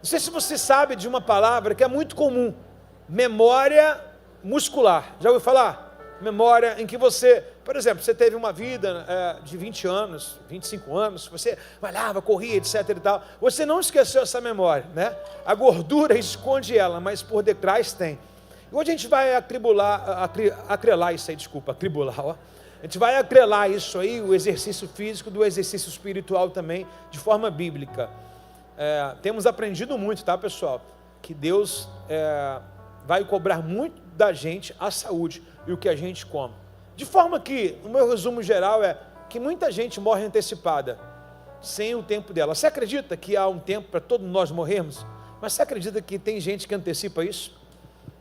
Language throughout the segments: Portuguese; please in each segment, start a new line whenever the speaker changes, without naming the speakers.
Não sei se você sabe de uma palavra que é muito comum, memória muscular. Já ouviu falar? Memória em que você, por exemplo, você teve uma vida de 20 anos, 25 anos, você malhava, corria, etc e tal. Você não esqueceu essa memória, né? A gordura esconde ela, mas por detrás tem. E hoje a gente vai atrelar isso aí, ó. A gente vai atrelar isso aí, o exercício físico do exercício espiritual também, de forma bíblica. Temos aprendido muito, tá, pessoal? Que Deus vai cobrar muito da gente a saúde e o que a gente come. De forma que, o meu resumo geral é que muita gente morre antecipada, sem o tempo dela. Você acredita que há um tempo para todos nós morrermos? Mas você acredita que tem gente que antecipa isso?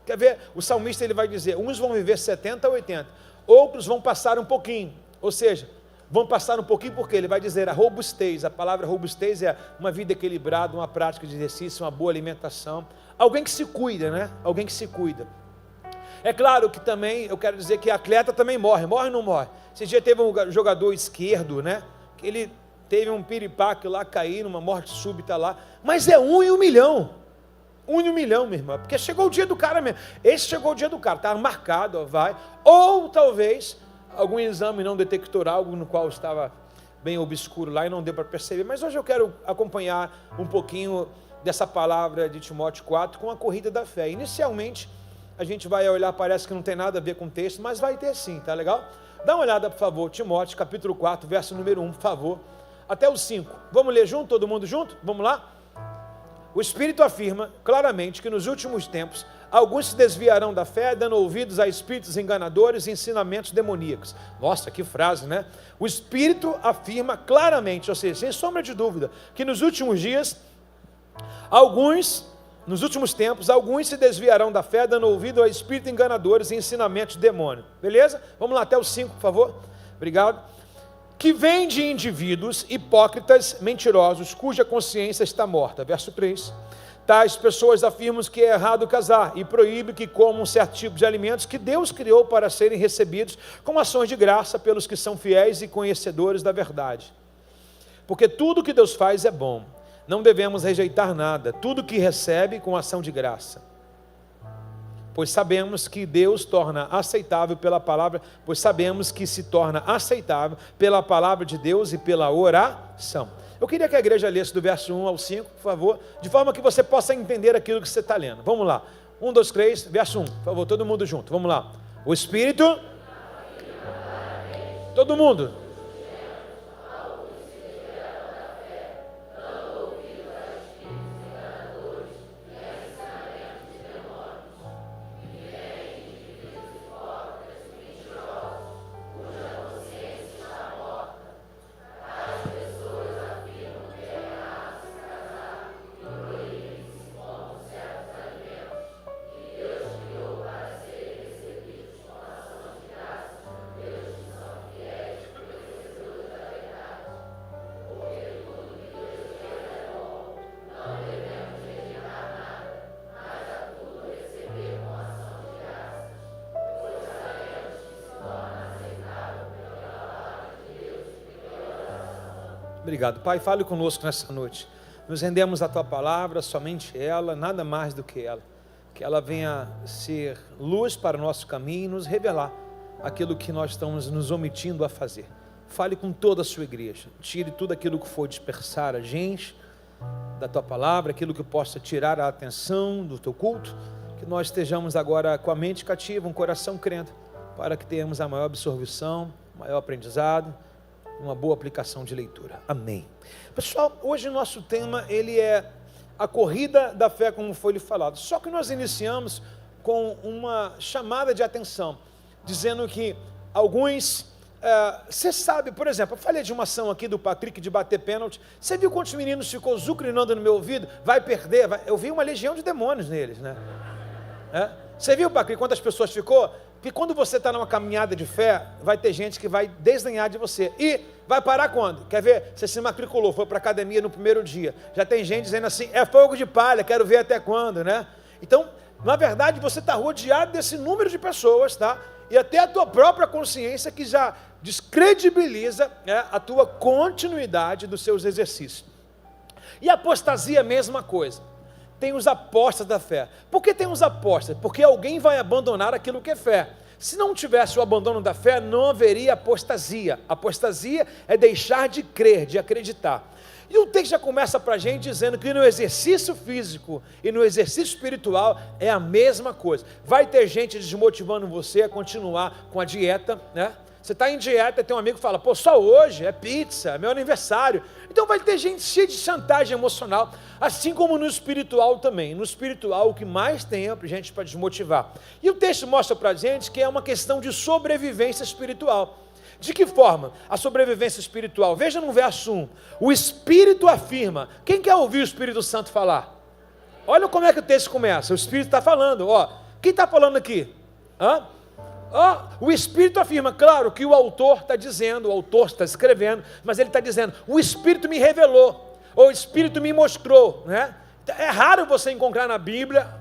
Quer ver? O salmista ele vai dizer, uns vão viver 70 a 80, outros vão passar um pouquinho, ou seja, vão passar um pouquinho porque ele vai dizer a robustez, a palavra robustez é uma vida equilibrada, uma prática de exercício, uma boa alimentação, alguém que se cuida, né? Alguém que se cuida. É claro que também, eu quero dizer que atleta também morre ou não morre? Esse dia teve um jogador esquerdo, né? Que ele teve um piripaque lá, cair numa morte súbita lá, mas é 1 em 1 milhão. 1 em 1 milhão, minha irmã, porque chegou o dia do cara mesmo. Esse chegou o dia do cara, estava marcado, ó, vai. Ou talvez algum exame não detectou algo no qual estava bem obscuro lá e não deu para perceber. Mas hoje eu quero acompanhar um pouquinho dessa palavra de Timóteo 4 com a corrida da fé. Inicialmente, a gente vai olhar, parece que não tem nada a ver com o texto, mas vai ter sim, tá legal? Dá uma olhada, por favor, Timóteo, capítulo 4, verso número 1, por favor, até o 5. Vamos ler junto, todo mundo junto? Vamos lá? O Espírito afirma claramente que nos últimos tempos, alguns se desviarão da fé, dando ouvidos a espíritos enganadores e ensinamentos demoníacos. Nossa, que frase, né? O Espírito afirma claramente, ou seja, sem sombra de dúvida, que nos últimos dias, nos últimos tempos, alguns se desviarão da fé, dando ouvido a espíritos enganadores e ensinamentos demônios. Beleza? Vamos lá até o 5, por favor. Obrigado. Que vem de indivíduos hipócritas, mentirosos, cuja consciência está morta. Verso 3. Tais pessoas afirmam que é errado casar e proíbe que comam um certo tipo de alimentos que Deus criou para serem recebidos com ações de graça pelos que são fiéis e conhecedores da verdade. Porque tudo que Deus faz é bom. Não devemos rejeitar nada, tudo que recebe com ação de graça. Pois sabemos que Deus torna aceitável pela palavra, pois sabemos que se torna aceitável pela palavra de Deus e pela oração. Eu queria que a igreja lesse do verso 1 ao 5, por favor, de forma que você possa entender aquilo que você está lendo. Vamos lá. 1, 2, 3, verso 1, por favor, todo mundo junto. Vamos lá. O Espírito... Todo mundo... Obrigado. Pai, fale conosco nessa noite. Nos rendemos à Tua palavra, somente ela, nada mais do que ela. Que ela venha ser luz para o nosso caminho e nos revelar aquilo que nós estamos nos omitindo a fazer. Fale com toda a sua igreja. Tire tudo aquilo que for dispersar a gente da Tua palavra, aquilo que possa tirar a atenção do Teu culto. Que nós estejamos agora com a mente cativa, um coração crente, para que tenhamos a maior absorção, maior aprendizado, uma boa aplicação de leitura. Amém. Pessoal, hoje o nosso tema, ele é a corrida da fé, como foi lhe falado. Só que nós iniciamos com uma chamada de atenção, dizendo que alguns... você sabe, por exemplo, eu falei de uma ação aqui do Patrick de bater pênalti. Você viu quantos meninos ficou zucrinando no meu ouvido? Vai perder, vai... Eu vi uma legião de demônios neles, né? Você viu, Patrick, quantas pessoas ficou? Porque quando você está numa caminhada de fé, vai ter gente que vai desdenhar de você. E vai parar quando? Quer ver? Você se matriculou, foi para a academia no primeiro dia. Já tem gente dizendo assim, é fogo de palha, quero ver até quando, né? Então, na verdade, você está rodeado desse número de pessoas, tá? E até a tua própria consciência que já descredibiliza, né, a tua continuidade dos seus exercícios. E a apostasia, a mesma coisa. tem os apóstolos da fé. Por que tem os apóstolos? Porque alguém vai abandonar aquilo que é fé. Se não tivesse o abandono da fé, não haveria apostasia. Apostasia é deixar de crer, de acreditar. E o texto já começa para a gente dizendo que no exercício físico e no exercício espiritual é a mesma coisa. Vai ter gente desmotivando você a continuar com a dieta, né? Você está em dieta e tem um amigo que fala, pô, só hoje, é pizza, é meu aniversário. Então vai ter gente cheia de chantagem emocional, assim como no espiritual também. No espiritual o que mais tem é gente para desmotivar. E o texto mostra para a gente que é uma questão de sobrevivência espiritual. De que forma? A sobrevivência espiritual. Veja no verso 1. O Espírito afirma. Quem quer ouvir o Espírito Santo falar? Olha como é que o texto começa. O Espírito está falando. Ó, quem está falando aqui? O Espírito afirma. Claro que o autor está dizendo, o autor está escrevendo, mas ele está dizendo, o Espírito me revelou, ou o Espírito me mostrou, né? É raro você encontrar na Bíblia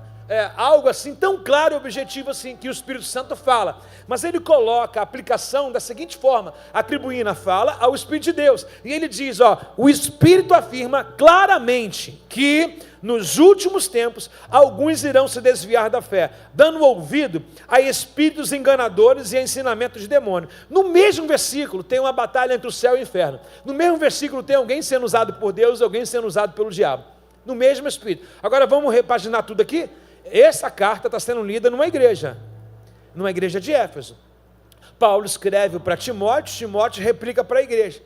algo assim, tão claro e objetivo assim, que o Espírito Santo fala, mas ele coloca a aplicação da seguinte forma, atribuindo a fala ao Espírito de Deus, e ele diz, o Espírito afirma claramente que nos últimos tempos, alguns irão se desviar da fé, dando ouvido a espíritos enganadores e a ensinamentos de demônio. No mesmo versículo tem uma batalha entre o céu e o inferno, no mesmo versículo tem alguém sendo usado por Deus e alguém sendo usado pelo diabo, no mesmo Espírito. Agora vamos repaginar tudo aqui. Essa carta está sendo lida numa igreja de Éfeso. Paulo escreve para Timóteo, Timóteo replica para a igreja.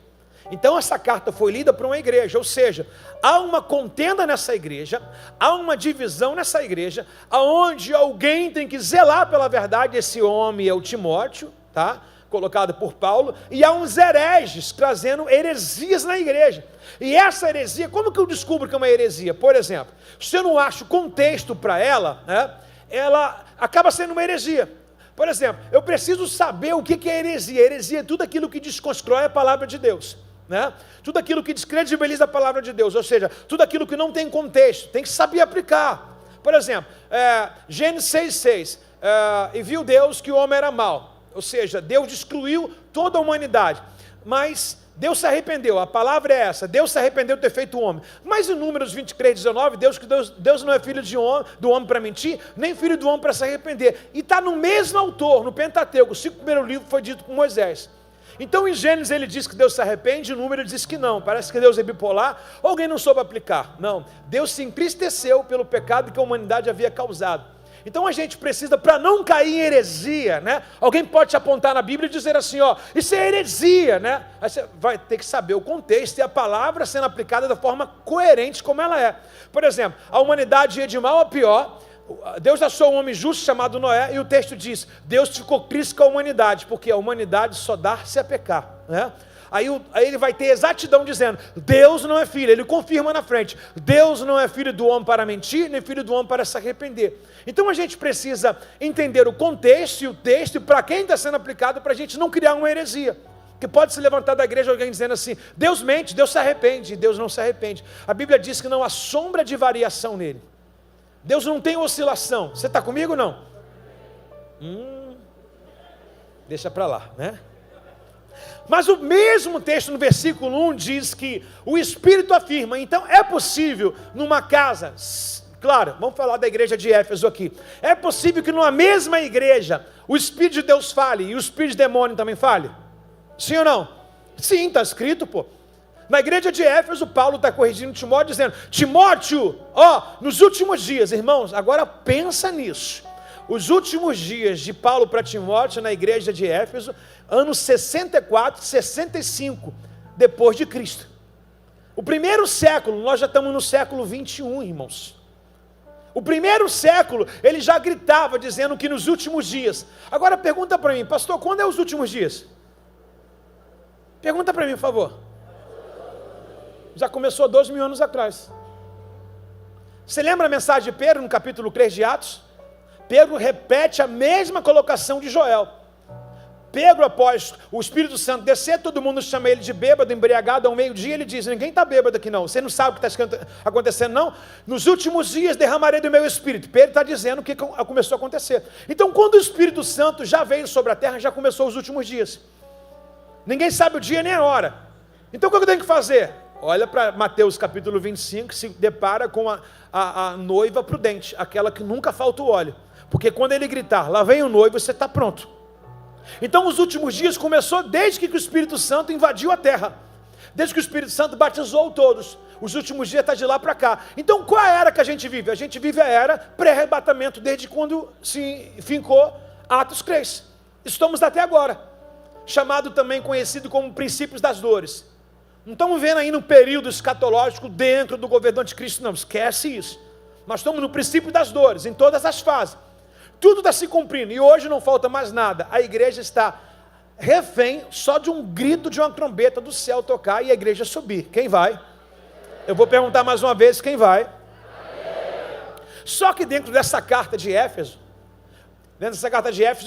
Então essa carta foi lida para uma igreja, ou seja, há uma contenda nessa igreja, há uma divisão nessa igreja, aonde alguém tem que zelar pela verdade, esse homem é o Timóteo, tá? Colocado por Paulo, e há uns hereges trazendo heresias na igreja. E essa heresia, como que eu descubro que é uma heresia? Por exemplo, se eu não acho contexto para ela, né, ela acaba sendo uma heresia. Por exemplo, eu preciso saber o que é heresia. Heresia é tudo aquilo que desconstrói a palavra de Deus, né? Tudo aquilo que descredibiliza a palavra de Deus, ou seja, tudo aquilo que não tem contexto, tem que saber aplicar. Por exemplo, Gênesis 6,6, e viu Deus que o homem era mau. Ou seja, Deus destruiu toda a humanidade, mas Deus se arrependeu, a palavra é essa, Deus se arrependeu de ter feito o homem. Mas em Números 23:19, Deus não é filho do homem para mentir, nem filho do homem para se arrepender. E está no mesmo autor, no Pentateuco, o 5 primeiros livros foi dito por Moisés. Então em Gênesis ele diz que Deus se arrepende, em Números ele diz que não, parece que Deus é bipolar, ou alguém não soube aplicar. Não, Deus se entristeceu pelo pecado que a humanidade havia causado. Então a gente precisa, para não cair em heresia, né? Alguém pode te apontar na Bíblia e dizer assim, isso é heresia, né? Aí você vai ter que saber o contexto e a palavra sendo aplicada da forma coerente como ela é. Por exemplo, a humanidade ia de mal a pior, Deus achou um homem justo chamado Noé, e o texto diz, Deus ficou triste com a humanidade, porque a humanidade só dá-se a pecar, né? Aí ele vai ter exatidão dizendo, Deus não é filho, ele confirma na frente, Deus não é filho do homem para mentir, nem filho do homem para se arrepender. Então a gente precisa entender o contexto e o texto, e para quem está sendo aplicado, para a gente não criar uma heresia, que pode se levantar da igreja alguém dizendo assim, Deus mente, Deus se arrepende, e Deus não se arrepende. A Bíblia diz que não há sombra de variação nele, Deus não tem oscilação. Você está comigo ou não? Deixa para lá, né? Mas o mesmo texto no versículo 1 diz que o Espírito afirma, então é possível numa casa, claro, vamos falar da igreja de Éfeso aqui, é possível que numa mesma igreja o Espírito de Deus fale e o Espírito de demônio também fale? Sim ou não? Sim, está escrito, pô. Na igreja de Éfeso, Paulo está corrigindo Timóteo, dizendo, Timóteo, nos últimos dias, irmãos, agora pensa nisso, os últimos dias de Paulo para Timóteo na igreja de Éfeso, anos 64, 65, depois de Cristo. O primeiro século, nós já estamos no século 21, irmãos. O primeiro século, ele já gritava, dizendo que nos últimos dias. Agora pergunta para mim, pastor, quando é os últimos dias? Pergunta para mim, por favor. Já começou 2.000 anos atrás. Você lembra a mensagem de Pedro no capítulo 3 de Atos? Pedro repete a mesma colocação de Joel. Pedro, após o Espírito Santo descer, todo mundo chama ele de bêbado, embriagado, ao meio-dia, ele diz, ninguém está bêbado aqui não, você não sabe o que está acontecendo não? Nos últimos dias derramarei do meu Espírito. Pedro está dizendo o que começou a acontecer. Então quando o Espírito Santo já veio sobre a terra, já começou os últimos dias. Ninguém sabe o dia nem a hora. Então o que eu tenho que fazer? olha para Mateus capítulo 25, se depara com a noiva prudente, aquela que nunca falta o óleo. Porque quando ele gritar, lá vem o noivo, você está pronto. Então os últimos dias começou desde que o Espírito Santo invadiu a terra. Desde que o Espírito Santo batizou todos. Os últimos dias está de lá para cá. Então qual é a era que a gente vive? A gente vive a era pré-arrebatamento, desde quando se fincou Atos 3. Estamos até agora. Chamado também, conhecido como princípios das dores. Não estamos vendo ainda um período escatológico dentro do governo do anticristo, não. Esquece isso. Nós estamos no princípio das dores, em todas as fases. Tudo está se cumprindo. E hoje não falta mais nada. A igreja está refém só de um grito de uma trombeta do céu tocar e a igreja subir. Quem vai? Eu vou perguntar mais uma vez, quem vai? Só que dentro dessa carta de Éfeso,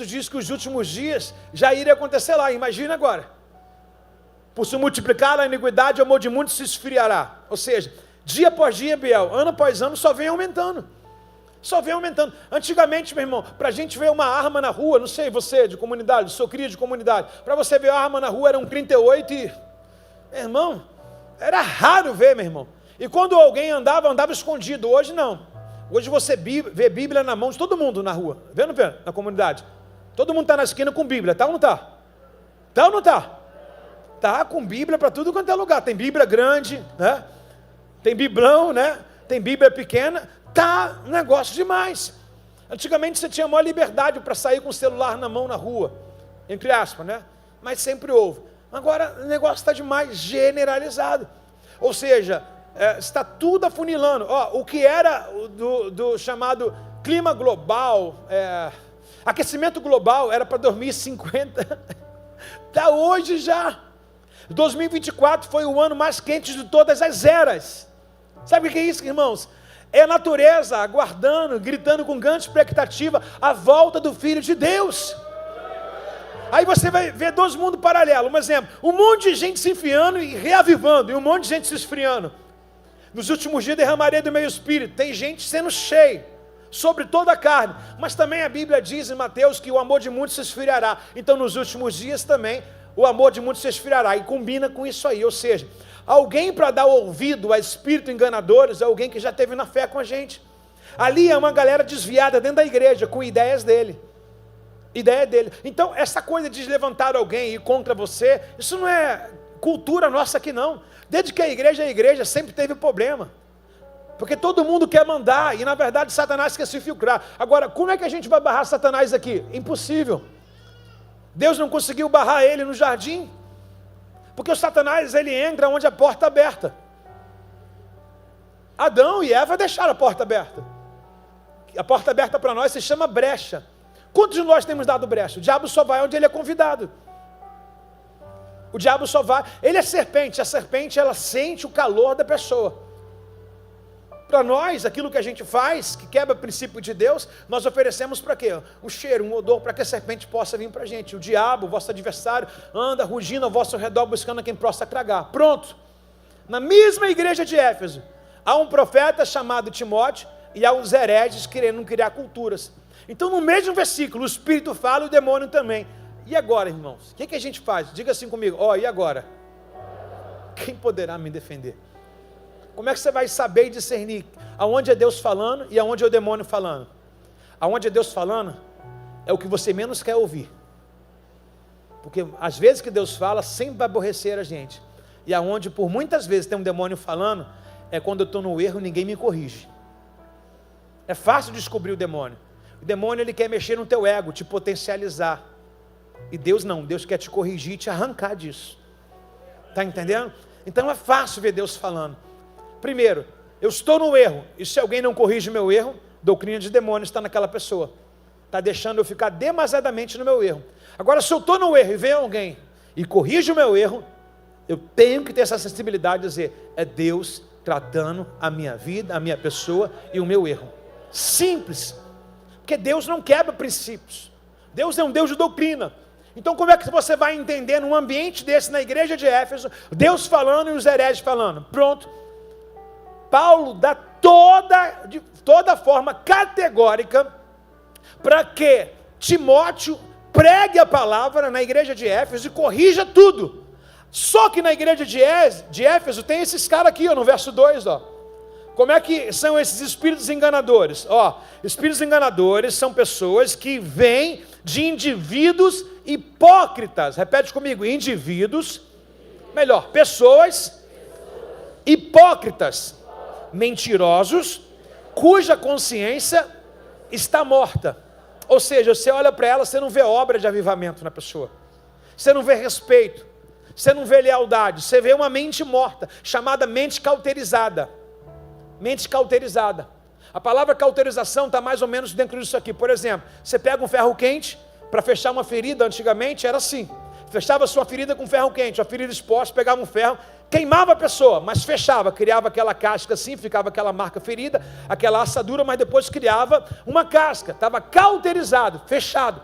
diz que os últimos dias já iria acontecer lá. Imagina agora. Por se multiplicar a iniquidade, o amor de muitos se esfriará. Ou seja, dia após dia, Biel, ano após ano, só vem aumentando. Só vem aumentando. Antigamente, meu irmão, para a gente ver uma arma na rua, não sei, você de comunidade, sou cria de comunidade, para você ver uma arma na rua era um 38 e... Meu irmão, era raro ver, meu irmão. E quando alguém andava escondido. Hoje não. Hoje você vê Bíblia na mão de todo mundo na rua. Vê ou não vê? Na comunidade. Todo mundo está na esquina com Bíblia, tá ou não tá? Tá ou não tá? Tá com Bíblia para tudo quanto é lugar. Tem Bíblia grande, né? Tem Biblão, né? Tem Bíblia pequena. Tá um negócio demais. Antigamente você tinha maior liberdade para sair com o celular na mão na rua, entre aspas, né? Mas sempre houve. Agora o negócio está demais generalizado. Ou seja, está tudo afunilando. O que era do chamado clima global, aquecimento global, era para 2050. Está hoje já. 2024 foi o ano mais quente de todas as eras. Sabe o que é isso, irmãos? É a natureza aguardando, gritando com grande expectativa a volta do Filho de Deus. Aí você vai ver dois mundos paralelos. Um exemplo, um monte de gente se enfiando e reavivando, e um monte de gente se esfriando. Nos últimos dias derramarei do meu espírito. Tem gente sendo cheia sobre toda a carne. Mas também a Bíblia diz em Mateus que o amor de muitos se esfriará. Então nos últimos dias também o amor de muitos se esfriará. E combina com isso aí. Ou seja, alguém para dar ouvido a espíritos enganadores é alguém que já teve na fé com a gente. Ali é uma galera desviada dentro da igreja com ideias dele. Ideia dele. Então essa coisa de levantar alguém e ir contra você, isso não é cultura nossa aqui não. Desde que a igreja sempre teve problema. Porque todo mundo quer mandar e na verdade Satanás quer se infiltrar. Agora, como é que a gente vai barrar Satanás aqui? Impossível. Deus não conseguiu barrar ele no jardim. Porque o Satanás, ele entra onde a porta é aberta. Adão e Eva deixaram a porta aberta. A porta aberta para nós se chama brecha. Quantos de nós temos dado brecha? O diabo só vai onde ele é convidado. O diabo só vai. Ele é serpente. A serpente, ela sente o calor da pessoa. Para nós, aquilo que a gente faz, que quebra o princípio de Deus, nós oferecemos para quê? Um cheiro, um odor, para que a serpente possa vir para a gente. O diabo, o vosso adversário, anda rugindo ao vosso redor, buscando a quem possa tragar. Pronto. Na mesma igreja de Éfeso, há um profeta chamado Timóteo, e há os hereges querendo criar culturas. Então, no mesmo versículo, o Espírito fala e o demônio também. E agora, irmãos? O que a gente faz? Diga assim comigo. E agora? Quem poderá me defender? Como é que você vai saber e discernir aonde é Deus falando e aonde é o demônio falando? Aonde é Deus falando é o que você menos quer ouvir. Porque às vezes que Deus fala sempre vai aborrecer a gente. E aonde por muitas vezes tem um demônio falando é quando eu estou no erro e ninguém me corrige. É fácil descobrir o demônio. O demônio, ele quer mexer no teu ego, te potencializar. E Deus não, Deus quer te corrigir e te arrancar disso. Está entendendo? Então é fácil ver Deus falando. Primeiro, eu estou no erro, e se alguém não corrige o meu erro, doutrina de demônio está naquela pessoa. Está deixando eu ficar demasiadamente no meu erro. Agora, se eu estou no erro e vem alguém e corrige o meu erro, eu tenho que ter essa sensibilidade de dizer, é Deus tratando a minha vida, a minha pessoa e o meu erro. Simples. Porque Deus não quebra princípios. Deus é um Deus de doutrina. Então como é que você vai entender num ambiente desse, na igreja de Éfeso, Deus falando e os hereges falando? Pronto. Paulo dá de toda forma categórica para que Timóteo pregue a palavra na igreja de Éfeso e corrija tudo. Só que na igreja de Éfeso tem esses caras aqui, ó, no verso 2, ó. Como é que são esses espíritos enganadores? Ó, espíritos enganadores são pessoas que vêm de indivíduos hipócritas. Repete comigo, pessoas hipócritas, mentirosos, cuja consciência está morta. Ou seja, você olha para ela, você não vê obra de avivamento na pessoa. Você não vê respeito. Você não vê lealdade. Você vê uma mente morta, chamada mente cauterizada. Mente cauterizada. A palavra cauterização está mais ou menos dentro disso aqui. Por exemplo, você pega um ferro quente para fechar uma ferida. Antigamente era assim. Fechava sua ferida com ferro quente. A ferida exposta, pegava um ferro, queimava a pessoa, mas fechava, criava aquela casca assim, ficava aquela marca ferida, aquela assadura, mas depois criava uma casca, estava cauterizado, fechado.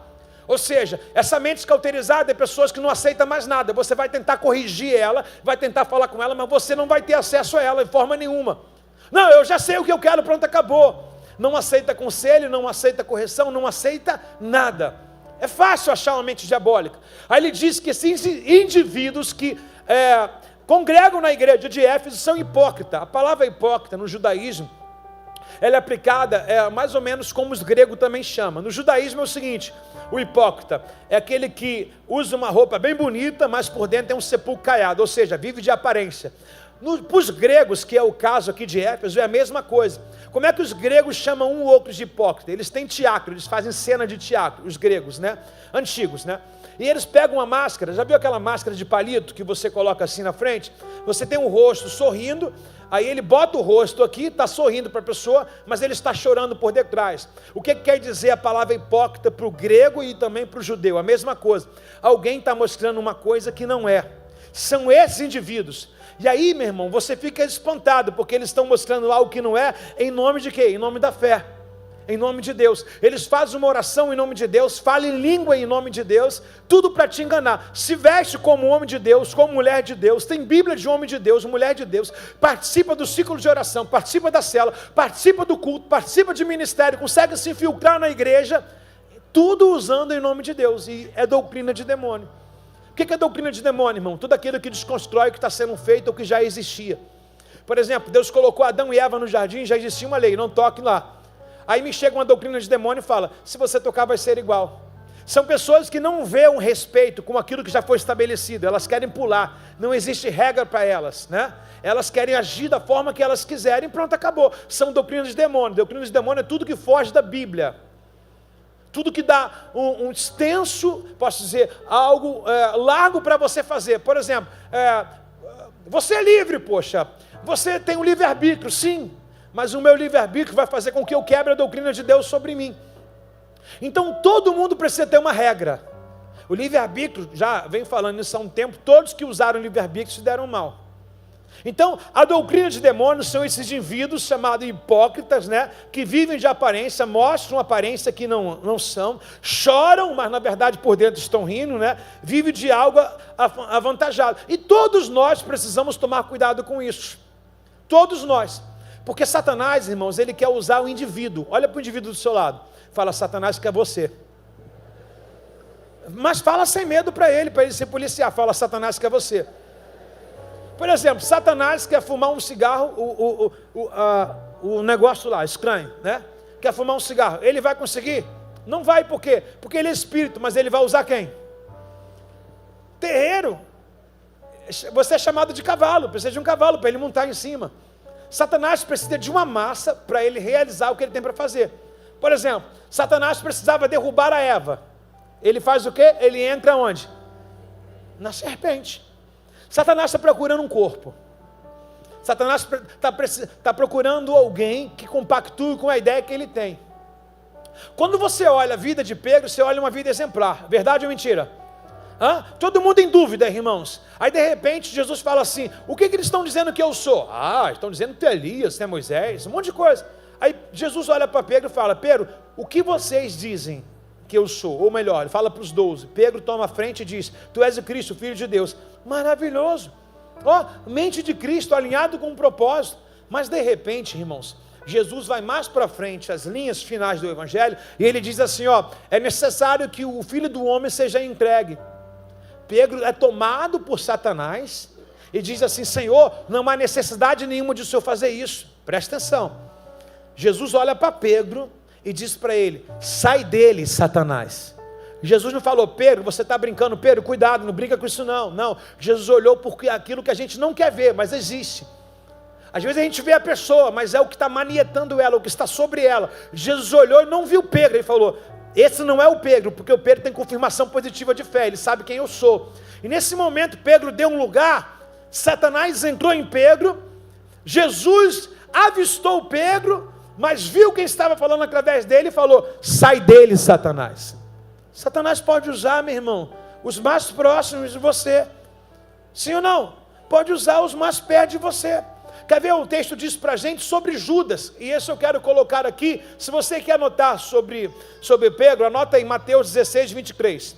Ou seja, essa mente cauterizada é pessoas que não aceitam mais nada. Você vai tentar corrigir ela, vai tentar falar com ela, mas você não vai ter acesso a ela de forma nenhuma. Não, eu já sei o que eu quero, pronto, acabou. Não aceita conselho, não aceita correção, não aceita nada. É fácil achar uma mente diabólica. Aí ele diz que esses indivíduos que congregam na igreja de Éfeso são hipócritas. A palavra hipócrita no judaísmo, ela é aplicada mais ou menos como os gregos também chamam. No judaísmo é o seguinte: o hipócrita é aquele que usa uma roupa bem bonita, mas por dentro tem um sepulcro caiado, ou seja, vive de aparência. Para os gregos, que é o caso aqui de Éfeso, é a mesma coisa. Como é que os gregos chamam um ou outro de hipócrita? Eles têm teatro, eles fazem cena de teatro, os gregos, né? Antigos, né? E eles pegam uma máscara, já viu aquela máscara de palito que você coloca assim na frente? Você tem um rosto sorrindo, aí ele bota o rosto aqui, está sorrindo para a pessoa, mas ele está chorando por detrás. O que quer dizer a palavra hipócrita para o grego e também para o judeu? A mesma coisa. Alguém está mostrando uma coisa que não é. São esses indivíduos. E aí, meu irmão, você fica espantado, porque eles estão mostrando algo que não é, em nome de quê? Em nome da fé, em nome de Deus. Eles fazem uma oração em nome de Deus, falam em língua em nome de Deus, tudo para te enganar. Se veste como homem de Deus, como mulher de Deus, tem Bíblia de homem de Deus, mulher de Deus, participa do ciclo de oração, participa da célula, participa do culto, participa de ministério, consegue se infiltrar na igreja, tudo usando em nome de Deus, e é doutrina de demônio. O que é doutrina de demônio, irmão? Tudo aquilo que desconstrói o que está sendo feito ou que já existia. Por exemplo, Deus colocou Adão e Eva no jardim, já existia uma lei, não toque lá. Aí me chega uma doutrina de demônio e fala, se você tocar vai ser igual. São pessoas que não vêem um respeito com aquilo que já foi estabelecido, elas querem pular, não existe regra para elas, né? Elas querem agir da forma que elas quiserem, pronto, acabou. São doutrinas de demônio. Doutrina de demônio é tudo que foge da Bíblia. Tudo que dá um extenso, posso dizer, algo largo para você fazer. Por exemplo, você é livre, poxa, você tem um livre-arbítrio, sim, mas o meu livre-arbítrio vai fazer com que eu quebre a doutrina de Deus sobre mim. Então todo mundo precisa ter uma regra. O livre-arbítrio, já vem falando isso há um tempo, todos que usaram o livre-arbítrio se deram mal. Então, a doutrina de demônios são esses indivíduos chamados hipócritas, né? Que vivem de aparência, mostram aparência que não são, choram, mas na verdade por dentro estão rindo, né? Vivem de algo avantajado. E todos nós precisamos tomar cuidado com isso. Todos nós. Porque Satanás, irmãos, ele quer usar o indivíduo. Olha para o indivíduo do seu lado. Fala, Satanás quer você. Mas fala sem medo para ele se policiar. Fala, Satanás quer você. Por exemplo, Satanás quer fumar um cigarro, o negócio lá, estranho, né? Quer fumar um cigarro, ele vai conseguir? Não vai, por quê? Porque ele é espírito, mas ele vai usar quem? Terreiro. Você é chamado de cavalo, precisa de um cavalo para ele montar em cima. Satanás precisa de uma massa para ele realizar o que ele tem para fazer. Por exemplo, Satanás precisava derrubar a Eva. Ele faz o quê? Ele entra onde? Na serpente. Satanás está procurando um corpo. Satanás está procurando alguém que compactue com a ideia que ele tem. Quando você olha a vida de Pedro, você olha uma vida exemplar. Verdade ou mentira? Todo mundo em dúvida, irmãos. Aí de repente Jesus fala assim, o que eles estão dizendo que eu sou? Estão dizendo que tu é Elias, tu é Moisés, um monte de coisa. Aí Jesus olha para Pedro e fala, Pedro, o que vocês dizem que eu sou? Ou melhor, ele fala para os 12. Pedro toma a frente e diz, tu és o Cristo, Filho de Deus. Maravilhoso. Mente de Cristo alinhado com um propósito. Mas de repente, irmãos, Jesus vai mais para frente, as linhas finais do Evangelho, e ele diz assim, é necessário que o Filho do Homem seja entregue. Pedro é tomado por Satanás e diz assim: Senhor, não há necessidade nenhuma de o Senhor fazer isso. Presta atenção. Jesus olha para Pedro e diz para ele: sai dele, Satanás. Jesus não falou: Pedro, você está brincando, Pedro, cuidado, não brinca com isso não. Não, Jesus olhou porque aquilo que a gente não quer ver, mas existe. Às vezes a gente vê a pessoa, mas é o que está manietando ela, o que está sobre ela. Jesus olhou e não viu Pedro, ele falou: esse não é o Pedro, porque o Pedro tem confirmação positiva de fé, ele sabe quem eu sou. E nesse momento Pedro deu um lugar, Satanás entrou em Pedro, Jesus avistou Pedro, mas viu quem estava falando através dele e falou: sai dele, Satanás. Satanás pode usar, meu irmão, os mais próximos de você, sim ou não? Pode usar os mais perto de você. Quer ver? O texto diz para a gente sobre Judas, e isso eu quero colocar aqui. Se você quer anotar sobre Pedro, anota aí Mateus 16, 23.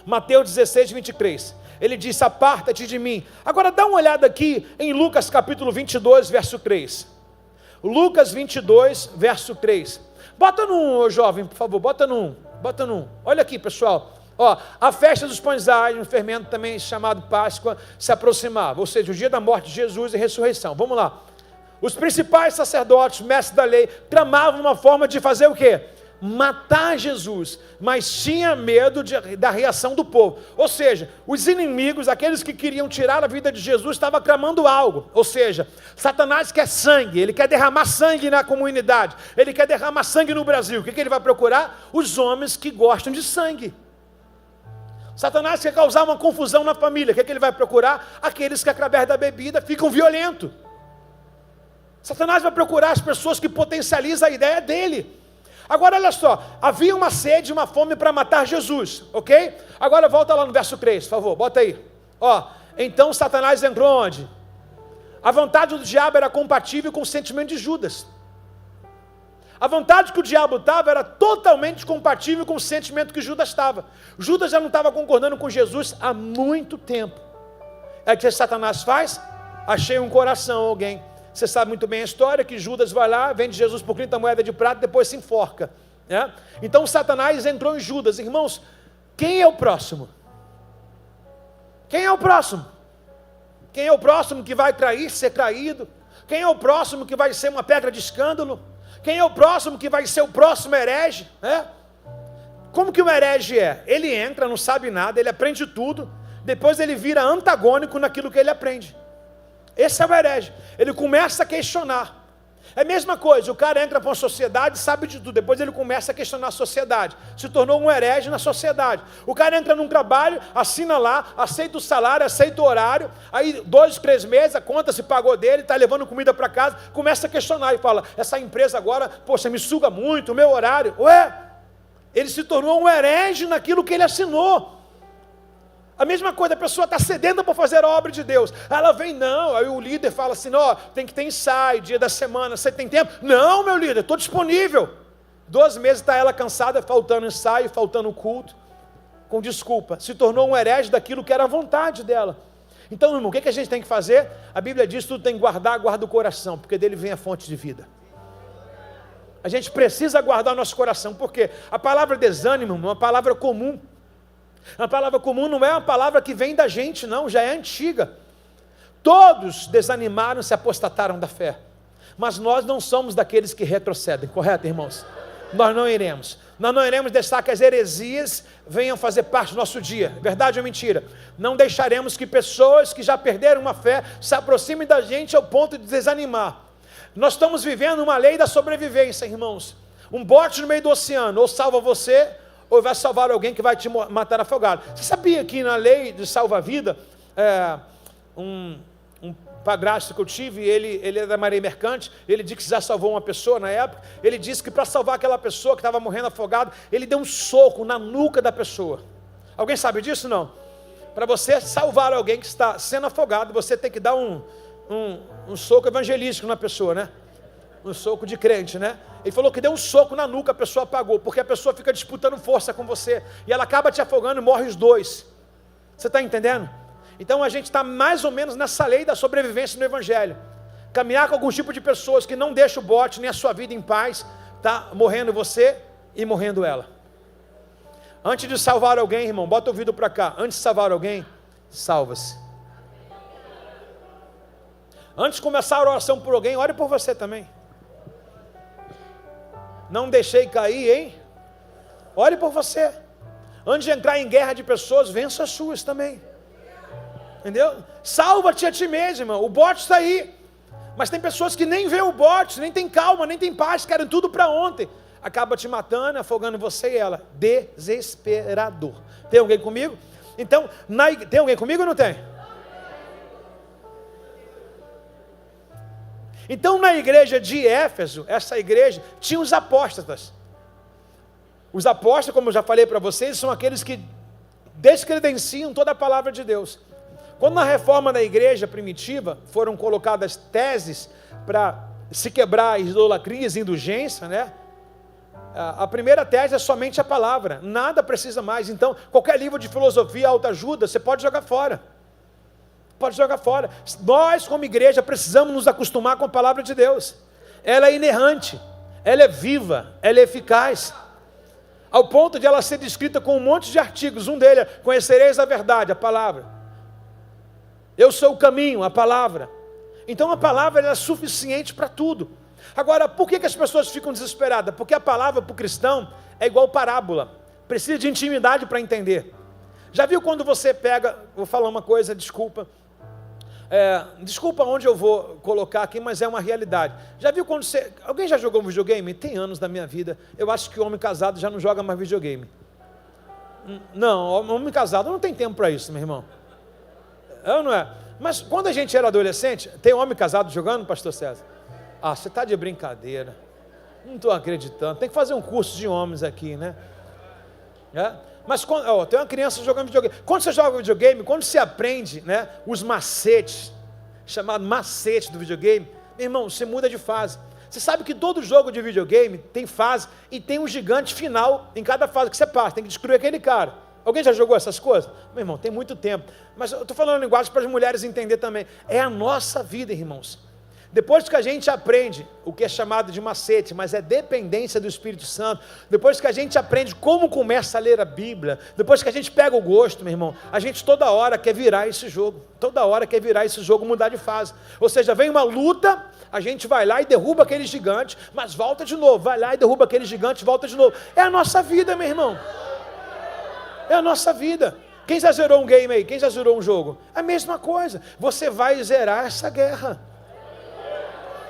Mateus 16, 23. Ele disse: aparta-te de mim. Agora dá uma olhada aqui em Lucas capítulo 22, verso 3. Lucas 22, verso 3. Bota no 1, jovem, por favor, bota no 1. Bota no 1. Olha aqui, pessoal. Ó, a festa dos pães alhos, um fermento também chamado Páscoa, se aproximava, ou seja, o dia da morte de Jesus e ressurreição. Vamos lá. Os principais sacerdotes, mestres da lei, tramavam uma forma de fazer o quê? Matar Jesus, mas tinha medo da reação do povo. Ou seja, os inimigos, aqueles que queriam tirar a vida de Jesus, estavam clamando algo. Ou seja, Satanás quer sangue, ele quer derramar sangue na comunidade, ele quer derramar sangue no Brasil. O que ele vai procurar? Os homens que gostam de sangue. Satanás quer causar uma confusão na família. O que ele vai procurar? Aqueles que através da bebida ficam violentos. Satanás vai procurar as pessoas que potencializam a ideia dele. Agora olha só, havia uma sede, uma fome para matar Jesus, ok? Agora volta lá no verso 3, por favor, bota aí. Ó, então Satanás entrou onde? A vontade do diabo era compatível com o sentimento de Judas. A vontade que o diabo estava era totalmente compatível com o sentimento que Judas estava. Judas já não estava concordando com Jesus há muito tempo. É o que Satanás faz? Achei um coração, alguém. Você sabe muito bem a história, que Judas vai lá, vende Jesus por 30 moedas de prata, depois se enforca. Né? Então Satanás entrou em Judas. Irmãos, quem é o próximo? Quem é o próximo? Quem é o próximo que vai trair, ser traído? Quem é o próximo que vai ser uma pedra de escândalo? Quem é o próximo que vai ser o próximo herege? Como que o herege é? Ele entra, não sabe nada, ele aprende tudo, depois ele vira antagônico naquilo que ele aprende. Esse é o herege. Ele começa a questionar. É a mesma coisa, o cara entra para uma sociedade, sabe de tudo, depois ele começa a questionar a sociedade, se tornou um herege na sociedade. O cara entra num trabalho, assina lá, aceita o salário, aceita o horário, aí 2, 3 meses, a conta se pagou dele, está levando comida para casa, começa a questionar e fala: essa empresa agora, poxa, me suga muito, o meu horário. Ué, ele se tornou um herege naquilo que ele assinou. A mesma coisa, a pessoa está sedenta para fazer a obra de Deus. Ela vem, não, aí o líder fala assim: ó, tem que ter ensaio, dia da semana, você tem tempo? Não, meu líder, estou disponível. 2 meses está ela cansada, faltando ensaio, faltando culto, com desculpa. Se tornou um herege daquilo que era a vontade dela. Então, irmão, o que a gente tem que fazer? A Bíblia diz: tudo tem que guardar, guarda o coração, porque dele vem a fonte de vida. A gente precisa guardar o nosso coração, porque a palavra desânimo é uma palavra comum. A palavra comum não é uma palavra que vem da gente, não, já é antiga. Todos desanimaram, se apostataram da fé. Mas nós não somos daqueles que retrocedem, correto, irmãos? Nós não iremos. Nós não iremos deixar que as heresias venham fazer parte do nosso dia. Verdade ou mentira? Não deixaremos que pessoas que já perderam uma fé se aproximem da gente ao ponto de desanimar. Nós estamos vivendo uma lei da sobrevivência, irmãos. Um bote no meio do oceano, ou salva você, ou vai salvar alguém que vai te matar afogado. Você sabia que na lei de salva-vida, um padrasto que eu tive, ele é da Marinha Mercante, ele disse que já salvou uma pessoa na época, ele disse que para salvar aquela pessoa que estava morrendo afogado, ele deu um soco na nuca da pessoa. Alguém sabe disso? Não? Para você salvar alguém que está sendo afogado, você tem que dar um soco evangelístico na pessoa, né? Um soco de crente, né? Ele falou que deu um soco na nuca, a pessoa apagou, porque a pessoa fica disputando força com você, e ela acaba te afogando e morre os dois. Você está entendendo? Então a gente está mais ou menos nessa lei da sobrevivência no Evangelho. Caminhar com algum tipo de pessoas que não deixam o bote nem a sua vida em paz, tá morrendo você e morrendo ela. Antes de salvar alguém, irmão, bota o ouvido para cá. Antes de salvar alguém, salva-se. Antes de começar a oração por alguém, ore por você também. Não deixei cair, hein? Ore por você. Antes de entrar em guerra de pessoas, vença as suas também. Entendeu? Salva-te a ti mesmo, irmão. O bote está aí. Mas tem pessoas que nem vê o bote, nem tem calma, nem tem paz, querem tudo para ontem. Acaba te matando, afogando você e ela. Desesperador. Tem alguém comigo? Então, tem alguém comigo ou não tem? Então, na igreja de Éfeso, essa igreja tinha os apóstatas. Os apóstolos, como eu já falei para vocês, são aqueles que descredenciam toda a palavra de Deus. Quando na reforma da igreja primitiva foram colocadas teses para se quebrar idolatrias e indulgência, né? A primeira tese é somente a palavra, nada precisa mais. Então, qualquer livro de filosofia, autoajuda, você pode jogar fora. Pode jogar fora. Nós, como igreja, precisamos nos acostumar com a palavra de Deus. Ela é inerrante, ela é viva, ela é eficaz. Ao ponto de ela ser descrita com um monte de artigos. Um deles é: conhecereis a verdade, a palavra. Eu sou o caminho, a palavra. Então a palavra é suficiente para tudo. Agora, por que as pessoas ficam desesperadas? Porque a palavra para o cristão é igual parábola. Precisa de intimidade para entender. Já viu quando você pega, vou falar uma coisa, desculpa. Desculpa onde eu vou colocar aqui, mas é uma realidade. Já viu quando você... Alguém já jogou videogame? Tem anos da minha vida. Eu acho que o homem casado já não joga mais videogame. Não, homem casado não tem tempo para isso, meu irmão. Não é? Mas quando a gente era adolescente, tem homem casado jogando, pastor César? Ah, você está de brincadeira. Não estou acreditando. Tem que fazer um curso de homens aqui, né? Mas tem uma criança jogando videogame. Quando você joga videogame, quando você aprende, né, os macetes, chamado macete do videogame, meu irmão, você muda de fase. Você sabe que todo jogo de videogame tem fase e tem um gigante final em cada fase que você passa. Tem que destruir aquele cara. Alguém já jogou essas coisas? Meu irmão, tem muito tempo. Mas eu estou falando linguagem para as mulheres entenderem também. É a nossa vida, irmãos. Depois que a gente aprende o que é chamado de macete, mas é dependência do Espírito Santo, depois que a gente aprende como começa a ler a Bíblia, depois que a gente pega o gosto, meu irmão, a gente toda hora quer virar esse jogo, mudar de fase. Ou seja, vem uma luta, a gente vai lá e derruba aquele gigante, mas volta de novo, vai lá e derruba aquele gigante, volta de novo. É a nossa vida, meu irmão. É a nossa vida. Quem já zerou um game aí? Quem já zerou um jogo? A mesma coisa. Você vai zerar essa guerra.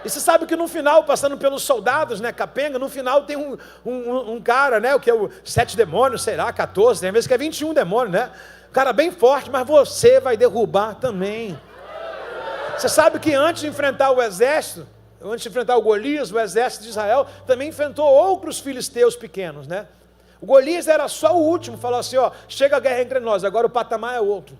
E você sabe que no final, passando pelos soldados, né, capenga, no final tem um cara, né, o que é o 7 demônios, sei lá, 14, tem vezes que é 21 demônios, né? Um cara bem forte, mas você vai derrubar também. Você sabe que antes de enfrentar o exército, antes de enfrentar o Golias, o exército de Israel, também enfrentou outros filisteus pequenos, né? O Golias era só o último, falou assim, ó, chega a guerra entre nós, agora o patamar é outro.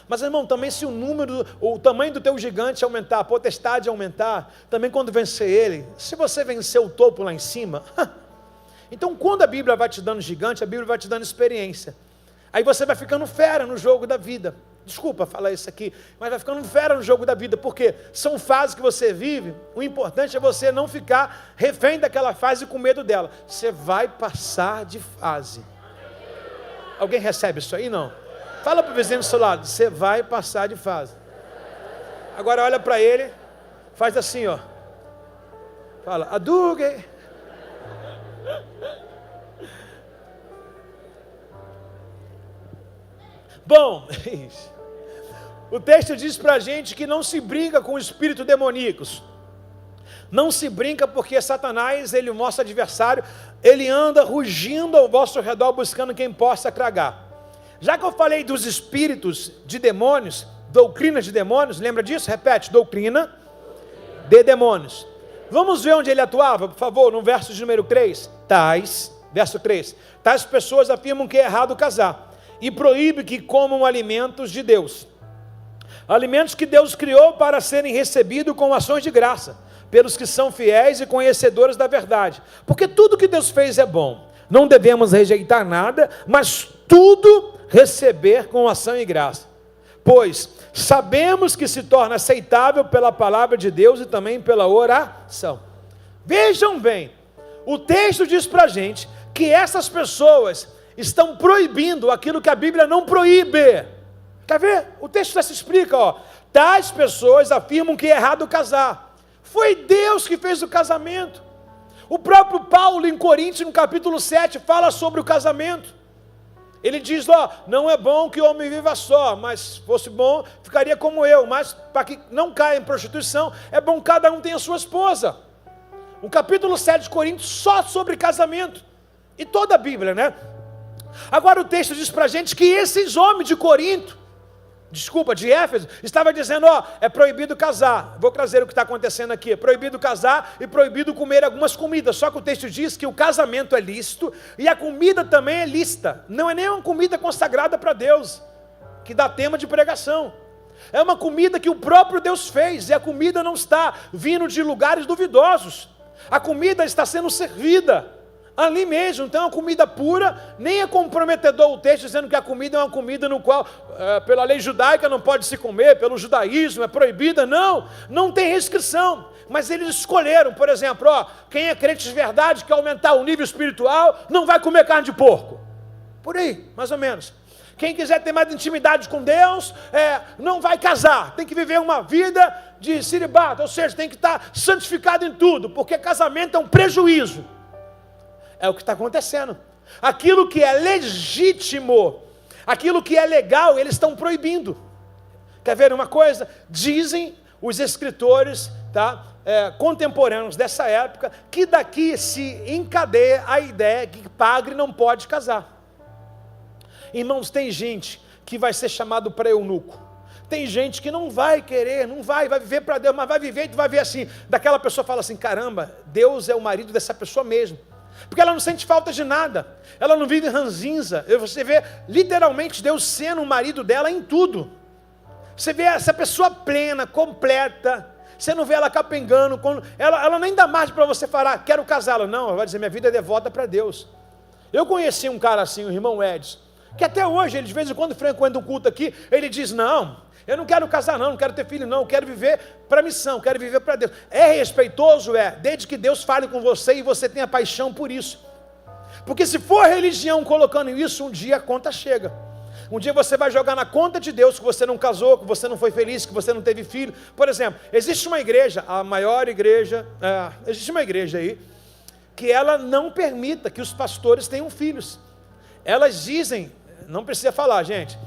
Mas, irmão, também se o tamanho do teu gigante aumentar, a potestade aumentar, também quando vencer ele, se você vencer o topo lá em cima, então quando a Bíblia vai te dando gigante, a Bíblia vai te dando experiência. Aí você vai ficando fera no jogo da vida. Desculpa falar isso aqui, mas vai ficando fera no jogo da vida, porque são fases que você vive, o importante é você não ficar refém daquela fase com medo dela. Você vai passar de fase. Alguém recebe isso aí? Não? Fala para o vizinho do seu lado, você vai passar de fase. Agora olha para ele, faz assim, ó. Fala, Adugue. Bom, o texto diz para a gente que não se brinca com espíritos demoníacos. Não se brinca porque Satanás, ele, o nosso adversário, ele anda rugindo ao vosso redor buscando quem possa tragar. Já que eu falei dos espíritos de demônios, doutrina de demônios, lembra disso? Repete, doutrina de demônios. Vamos ver onde ele atuava, por favor, no verso de número 3. Verso 3. Tais pessoas afirmam que é errado casar e proíbe que comam alimentos de Deus. Alimentos que Deus criou para serem recebidos com ações de graça, pelos que são fiéis e conhecedores da verdade. Porque tudo que Deus fez é bom. Não devemos rejeitar nada, mas tudo receber com ação e graça. Pois sabemos que se torna aceitável pela palavra de Deus e também pela oração. Vejam bem, o texto diz para a gente que essas pessoas, estão proibindo aquilo que a Bíblia não proíbe. Quer ver? O texto já se explica, ó. Tais pessoas afirmam que é errado casar. Foi Deus que fez o casamento. O próprio Paulo, em Coríntios, no capítulo 7, fala sobre o casamento. Ele diz, ó, não é bom que o homem viva só, mas se fosse bom, ficaria como eu. Mas para que não caia em prostituição, é bom que cada um tenha a sua esposa. O capítulo 7 de Coríntios, só sobre casamento. E toda a Bíblia, né? Agora o texto diz para a gente que esses homens de Corinto, de Éfeso, estava dizendo, ó, é proibido casar. Vou trazer o que está acontecendo aqui. É proibido casar e proibido comer algumas comidas. Só que o texto diz que o casamento é lícito e a comida também é lícita. Não é nem uma comida consagrada para Deus, que dá tema de pregação. É uma comida que o próprio Deus fez, e a comida não está vindo de lugares duvidosos. A comida está sendo servida ali mesmo, então é uma comida pura. Nem é comprometedor o texto dizendo que a comida é uma comida no qual, pela lei judaica, não pode se comer, pelo judaísmo é proibida. Não tem restrição, mas eles escolheram, por exemplo, ó, quem é crente de verdade, quer aumentar o nível espiritual, não vai comer carne de porco, por aí, mais ou menos. Quem quiser ter mais intimidade com Deus, não vai casar, tem que viver uma vida de celibato, ou seja, tem que estar santificado em tudo, porque casamento é um prejuízo. É o que está acontecendo. Aquilo que é legítimo, aquilo que é legal, eles estão proibindo. Quer ver uma coisa? Dizem os escritores, tá, contemporâneos dessa época, que daqui se encadeia a ideia que padre não pode casar. Irmãos, tem gente que vai ser chamado para eunuco. Tem gente que não vai querer, vai viver para Deus, mas vai viver e tu vai ver assim, daquela pessoa fala assim, caramba, Deus é o marido dessa pessoa mesmo. Porque ela não sente falta de nada, ela não vive ranzinza. Você vê literalmente Deus sendo o marido dela em tudo. Você vê essa pessoa plena, completa. Você não vê ela capengando, ela nem dá margem para você falar, quero casá-la. Não, ela vai dizer, minha vida é devota para Deus. Eu conheci um cara assim, o irmão Edson, que até hoje, ele de vez em quando frequenta um culto aqui, ele diz, não, eu não quero casar não quero ter filho não, eu quero viver para a missão, quero viver para Deus. É respeitoso? Desde que Deus fale com você e você tenha paixão por isso. Porque se for religião colocando isso, um dia a conta chega. Um dia você vai jogar na conta de Deus que você não casou, que você não foi feliz, que você não teve filho. Por exemplo, existe uma igreja, a maior igreja, existe uma igreja aí, que ela não permita que os pastores tenham filhos. Elas dizem, não precisa falar, gente,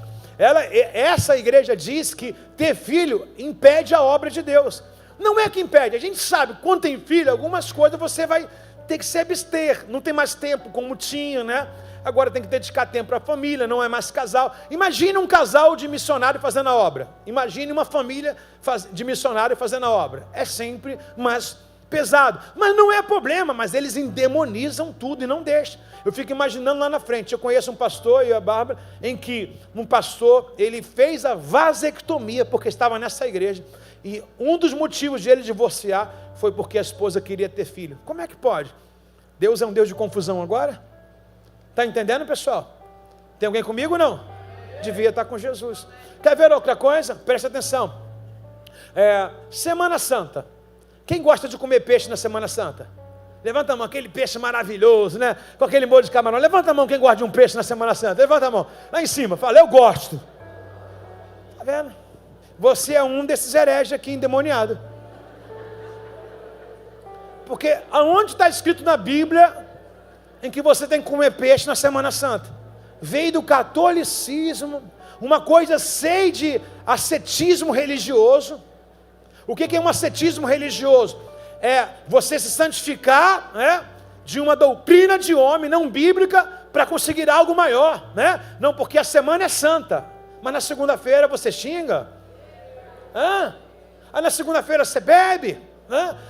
essa igreja diz que ter filho impede a obra de Deus. Não é que impede, a gente sabe, quando tem filho, algumas coisas você vai ter que se abster, não tem mais tempo como tinha, né? Agora tem que dedicar tempo para a família, não é mais casal. Imagine um casal de missionário fazendo a obra. Imagine uma família de missionário fazendo a obra. É sempre mais pesado. Mas não é problema, mas eles endemonizam tudo e não deixam. Eu fico imaginando lá na frente. Eu conheço um pastor, e a Bárbara, em que um pastor, ele fez a vasectomia porque estava nessa igreja. E um dos motivos de ele divorciar foi porque a esposa queria ter filho. Como é que pode? Deus é um Deus de confusão agora? Está entendendo, pessoal? Tem alguém comigo ou não? Devia estar com Jesus. Quer ver outra coisa? Presta atenção. Semana Santa. Quem gosta de comer peixe na Semana Santa? Levanta a mão, aquele peixe maravilhoso, né? Com aquele molho de camarão. Levanta a mão quem gosta de um peixe na Semana Santa. Levanta a mão. Lá em cima, fala, eu gosto. Está vendo? Você é um desses hereges aqui endemoniado. Porque aonde está escrito na Bíblia em que você tem que comer peixe na Semana Santa? Veio do catolicismo, uma coisa sei de ascetismo religioso. O que é um ascetismo religioso? É você se santificar, né, de uma doutrina de homem não bíblica para conseguir algo maior, né? Não, porque a semana é santa, mas na segunda-feira você xinga. Aí na segunda-feira você bebe,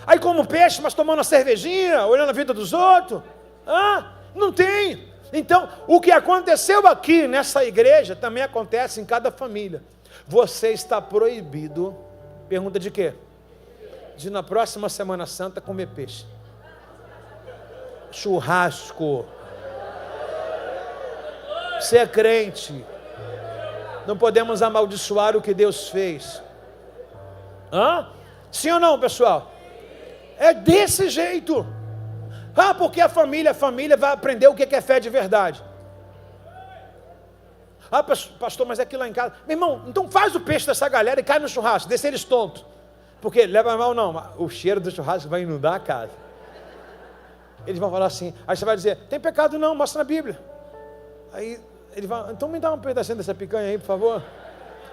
aí come um peixe, mas tomando uma cervejinha, olhando a vida dos outros. Não tem. Então, o que aconteceu aqui nessa igreja também acontece em cada família. Você está proibido, pergunta de quê? De na próxima Semana Santa comer peixe, churrasco. Você é crente, não podemos amaldiçoar o que Deus fez. Sim ou não, pessoal? É desse jeito. Porque a família vai aprender o que é fé de verdade. Ah, pastor, mas é aqui lá em casa. Meu irmão, então faz o peixe dessa galera e cai no churrasco, deixa eles tontos. Porque leva mal não, o cheiro do churrasco vai inundar a casa. Eles vão falar assim, aí você vai dizer, tem pecado não, mostra na Bíblia. Aí ele vai, então me dá um pedacinho dessa picanha aí, por favor.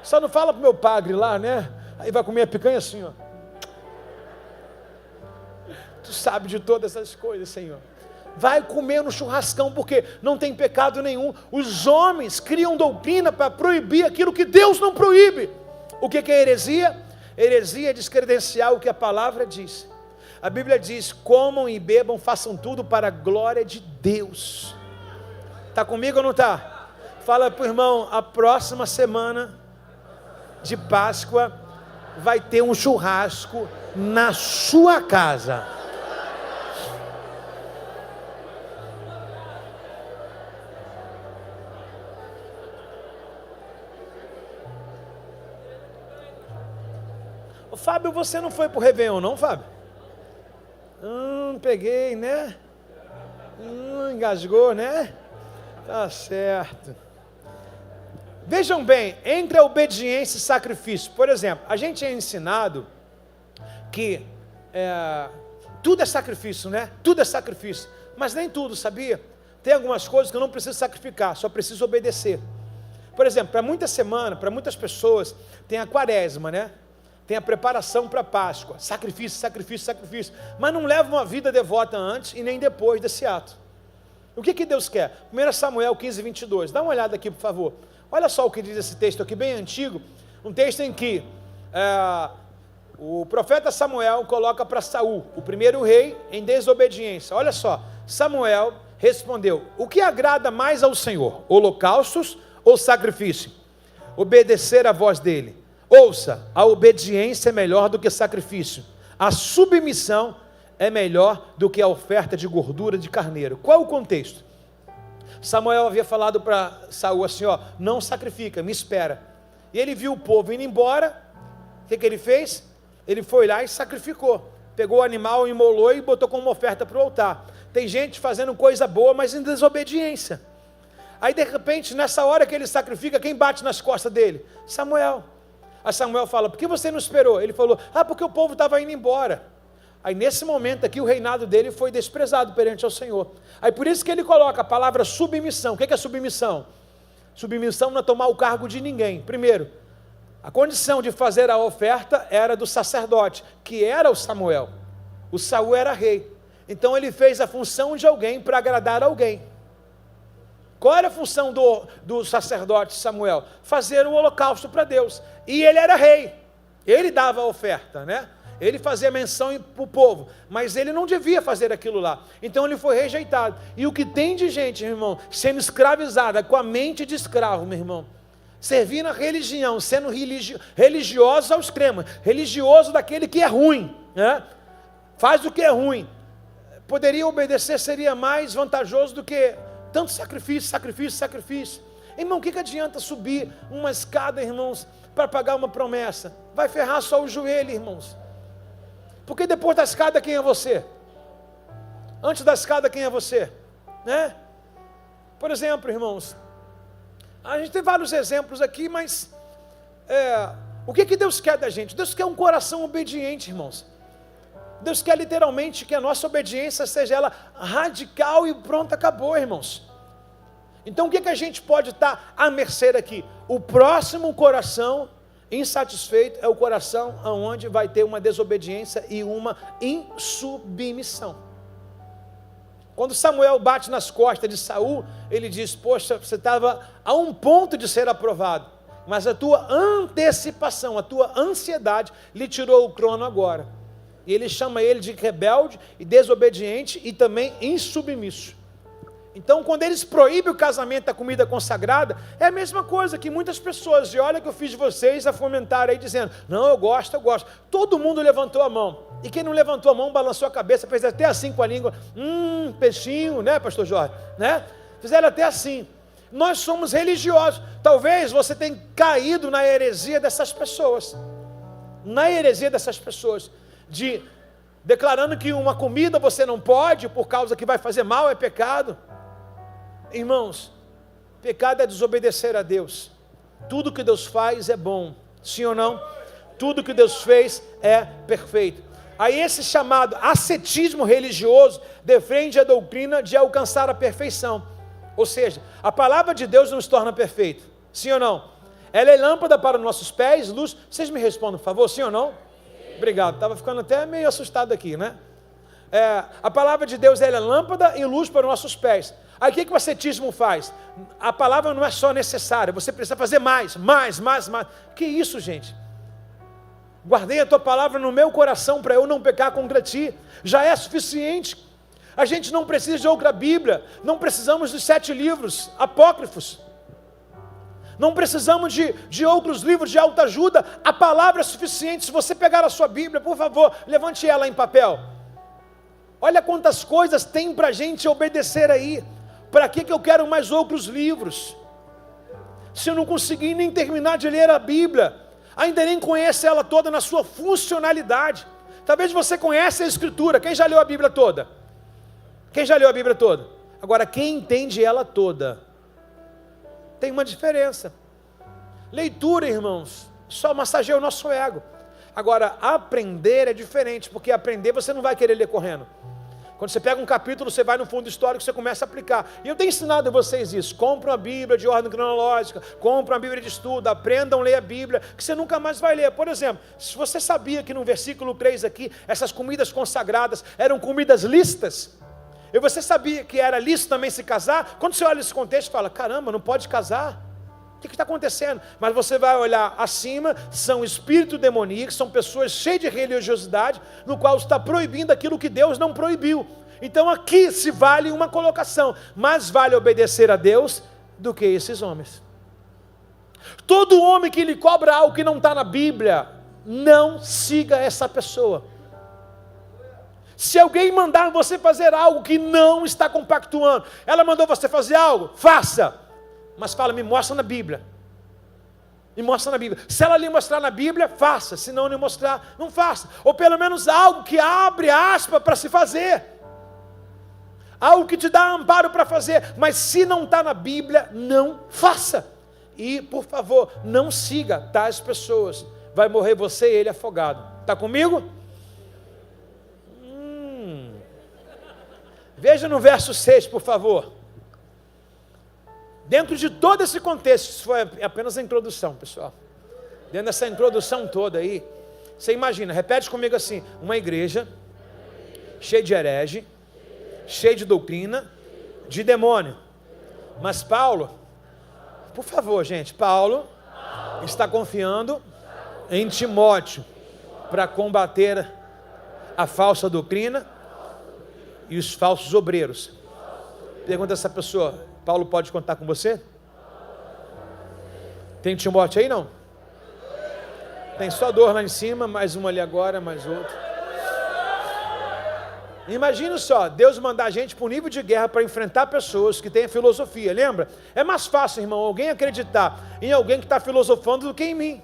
Só não fala pro meu padre lá, né? Aí vai comer a picanha assim, ó. Tu sabe de todas essas coisas, Senhor. Vai comer no churrascão, porque não tem pecado nenhum. Os homens criam doutrina para proibir aquilo que Deus não proíbe. O que é heresia? Heresia é descredenciar o que a palavra diz. A Bíblia diz, comam e bebam, façam tudo para a glória de Deus. Está comigo ou não está? Fala para o irmão, a próxima semana de Páscoa vai ter um churrasco na sua casa. Ô, Fábio, você não foi para o Réveillon não, Fábio? Peguei, né? Engasgou, né? Tá certo. Vejam bem, entre a obediência e sacrifício, por exemplo, a gente é ensinado que tudo é sacrifício, né? Tudo é sacrifício, mas nem tudo, sabia? Tem algumas coisas que eu não preciso sacrificar, só preciso obedecer. Por exemplo, para muita semana, para muitas pessoas, tem a quaresma, né? Tem a preparação para a Páscoa, sacrifício, sacrifício, sacrifício, mas não leva uma vida devota antes e nem depois desse ato. O que Deus quer? 1 Samuel 15, 22, dá uma olhada aqui, por favor. Olha só o que diz esse texto aqui, bem antigo, um texto em que o profeta Samuel coloca para Saul, o primeiro rei, em desobediência. Olha só, Samuel respondeu, o que agrada mais ao Senhor, holocaustos ou sacrifício? Obedecer à voz dele. Ouça, a obediência é melhor do que sacrifício, a submissão é melhor do que a oferta de gordura de carneiro. Qual é o contexto? Samuel havia falado para Saul assim, ó, não sacrifica, me espera. E ele viu o povo indo embora, o que ele fez? Ele foi lá e sacrificou, pegou o animal, imolou e botou como oferta para o altar. Tem gente fazendo coisa boa, mas em desobediência. Aí de repente, nessa hora que ele sacrifica, quem bate nas costas dele? Samuel. Aí Samuel fala, por que você não esperou? Ele falou, porque o povo estava indo embora. Aí nesse momento aqui o reinado dele foi desprezado perante ao Senhor. Aí por isso que ele coloca a palavra submissão. O que é submissão? Submissão não é tomar o cargo de ninguém. Primeiro, a condição de fazer a oferta era do sacerdote, que era o Samuel. O Saul era rei. Então ele fez a função de alguém para agradar alguém. Qual era a função do sacerdote Samuel? Fazer o holocausto para Deus. E ele era rei. Ele dava a oferta, né? Ele fazia menção para o povo, mas ele não devia fazer aquilo lá. Então ele foi rejeitado. E o que tem de gente, meu irmão, sendo escravizada, com a mente de escravo, meu irmão, servindo a religião, sendo religioso ao extremo, religioso daquele que é ruim, né? Faz o que é ruim. Poderia obedecer, seria mais vantajoso do que tanto sacrifício, sacrifício, sacrifício. Irmão, o que adianta subir uma escada, irmãos, para pagar uma promessa? Vai ferrar só o joelho, irmãos. Porque depois da escada, quem é você? Antes da escada, quem é você? Né? Por exemplo, irmãos, a gente tem vários exemplos aqui, mas o que Deus quer da gente? Deus quer um coração obediente, irmãos. Deus quer literalmente que a nossa obediência seja ela radical e pronto, acabou, irmãos. Então o que a gente pode estar à mercê aqui? O próximo coração insatisfeito é o coração onde vai ter uma desobediência e uma insubmissão. Quando Samuel bate nas costas de Saul, ele diz, poxa, você estava a um ponto de ser aprovado, mas a tua antecipação, a tua ansiedade lhe tirou o trono agora. E ele chama ele de rebelde e desobediente e também insubmisso. Então, quando eles proíbem o casamento da comida consagrada, é a mesma coisa que muitas pessoas, e olha que eu fiz de vocês a fomentar aí, dizendo, não, eu gosto. Todo mundo levantou a mão, e quem não levantou a mão, balançou a cabeça, fez até assim com a língua, peixinho, né, pastor Jorge, né? Fizeram até assim. Nós somos religiosos, talvez você tenha caído na heresia dessas pessoas, de declarando que uma comida você não pode, por causa que vai fazer mal, é pecado. Irmãos, Pecado é desobedecer a Deus. Tudo que Deus faz é bom, sim ou não? Tudo que Deus fez é perfeito. Aí esse chamado ascetismo religioso defende a doutrina de alcançar a perfeição. Ou seja, a palavra de Deus nos torna perfeito, sim ou não? Ela é lâmpada para os nossos pés, luz. Vocês me respondem, por favor, sim ou não? Obrigado, estava ficando até meio assustado aqui, né? A palavra de Deus ela é lâmpada e luz para os nossos pés. Aí o que o ascetismo faz? A palavra não é só necessária, você precisa fazer mais. Que isso, gente? Guardei a tua palavra no meu coração para eu não pecar contra ti. Já é suficiente. A gente não precisa de outra Bíblia. Não precisamos de 7 livros apócrifos. Não precisamos de outros livros de autoajuda. A palavra é suficiente. Se você pegar a sua Bíblia, por favor, levante ela em papel. Olha quantas coisas tem para a gente obedecer aí. Para que eu quero mais outros livros? Se eu não conseguir nem terminar de ler a Bíblia, ainda nem conhece ela toda na sua funcionalidade. Talvez você conheça a Escritura. Quem já leu a Bíblia toda? Quem já leu a Bíblia toda? Agora, quem entende ela toda? Tem uma diferença. Leitura, irmãos, só massageia o nosso ego. Agora, aprender é diferente, porque aprender você não vai querer ler correndo. Quando você pega um capítulo, você vai no fundo histórico, você começa a aplicar. E eu tenho ensinado a vocês isso. Compram a Bíblia de ordem cronológica, compram a Bíblia de estudo, aprendam a ler a Bíblia, que você nunca mais vai ler. Por exemplo, se você sabia que no versículo 3 aqui, essas comidas consagradas eram comidas lícitas, e você sabia que era lícito também se casar, quando você olha esse contexto, fala, caramba, não pode casar. O que está acontecendo? Mas você vai olhar acima, são espíritos demoníacos, são pessoas cheias de religiosidade, no qual está proibindo aquilo que Deus não proibiu. Então aqui se vale uma colocação, mais vale obedecer a Deus do que esses homens. Todo homem que lhe cobra algo que não está na Bíblia, não siga essa pessoa. Se alguém mandar você fazer algo que não está compactuando, ela mandou você fazer algo, faça. Mas fala, me mostra na Bíblia. Me mostra na Bíblia. Se ela lhe mostrar na Bíblia, faça. Se não lhe mostrar, não faça. Ou pelo menos algo que abre aspas para se fazer. Algo que te dá amparo para fazer. Mas se não está na Bíblia, não faça. E, por favor, não siga tais pessoas. Vai morrer você e ele afogado. Está comigo? Veja no verso 6, por favor. Dentro de todo esse contexto, isso foi apenas a introdução, pessoal. Dentro dessa introdução toda aí, você imagina, repete comigo assim, uma igreja cheia de herege, cheia de doutrina, de demônio. Mas Paulo, por favor, gente, Paulo está confiando em Timóteo para combater a falsa doutrina e os falsos obreiros. Pergunta essa pessoa, Paulo pode contar com você? Tem Timóteo aí não? Tem só dor lá em cima, mais uma ali agora, mais outra. Imagina só, Deus mandar a gente para um nível de guerra para enfrentar pessoas que têm filosofia, lembra? É mais fácil, irmão, alguém acreditar em alguém que está filosofando do que em mim.